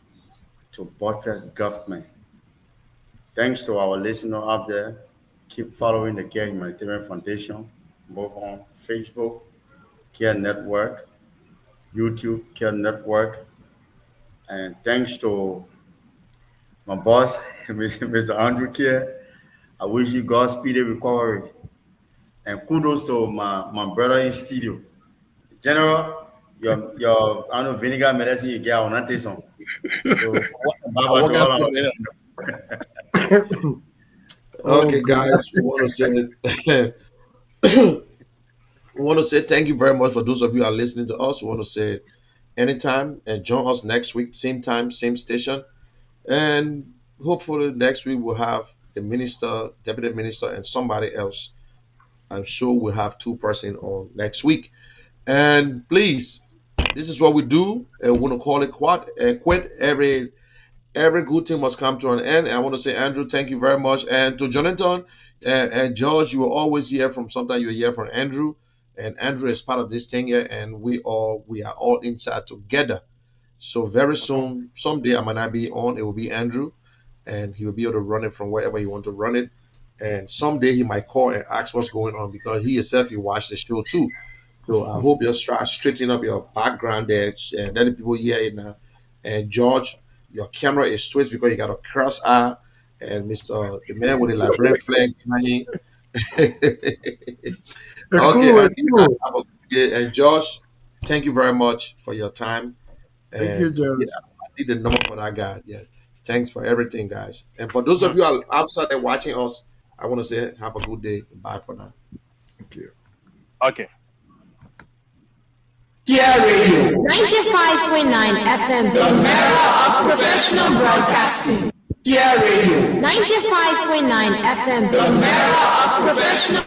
to buttress government. Thanks to our listener out there. Keep following the Care Humanitarian Foundation, both on Facebook, Care Network, YouTube, Care Network, and thanks to my boss, Mr. Andrew Kear. I wish you Godspeed recovery. And kudos to my brother in studio. General, your I don't know vinegar medicine you get on that song. So I Baba work do out all for our it. Oh, Okay, God. guys, we want to say we want to say thank you very much for those of you who are listening to us. We want to say anytime and join us next week, same time, same station, and hopefully next week we'll have the minister, deputy minister, and somebody else. I'm sure we'll have two-person on next week. And please, this is what we do. And we want to call it quit. Every good thing must come to an end. And I want to say, Andrew, thank you very much. And to Jonathan and George, you will always hear from sometimes you hear from Andrew. And Andrew is part of this thing here, and we are all inside together. So very soon, someday I might not be on, it will be Andrew, and he will be able to run it from wherever he want to run it. And someday he might call and ask what's going on because he himself he watched the show too. So I hope you'll try straighten up your background there and let the people hear it now. And George, your camera is straight because you got a cross eye. And Mr. the man with the Liberian flag behind him. Okay, Cool, and you guys cool. have a good day. And Josh, thank you very much for your time. Thank you, And yeah, Josh. I need the number for that guy. Yeah. Thanks for everything, guys. And for those of you who are outside there watching us, I want to say have a good day. Bye for now. Thank you. Okay. Kear Radio 95.9 FM, the mirror of professional broadcasting. Kear Radio 95.9 FM, the mirror of professional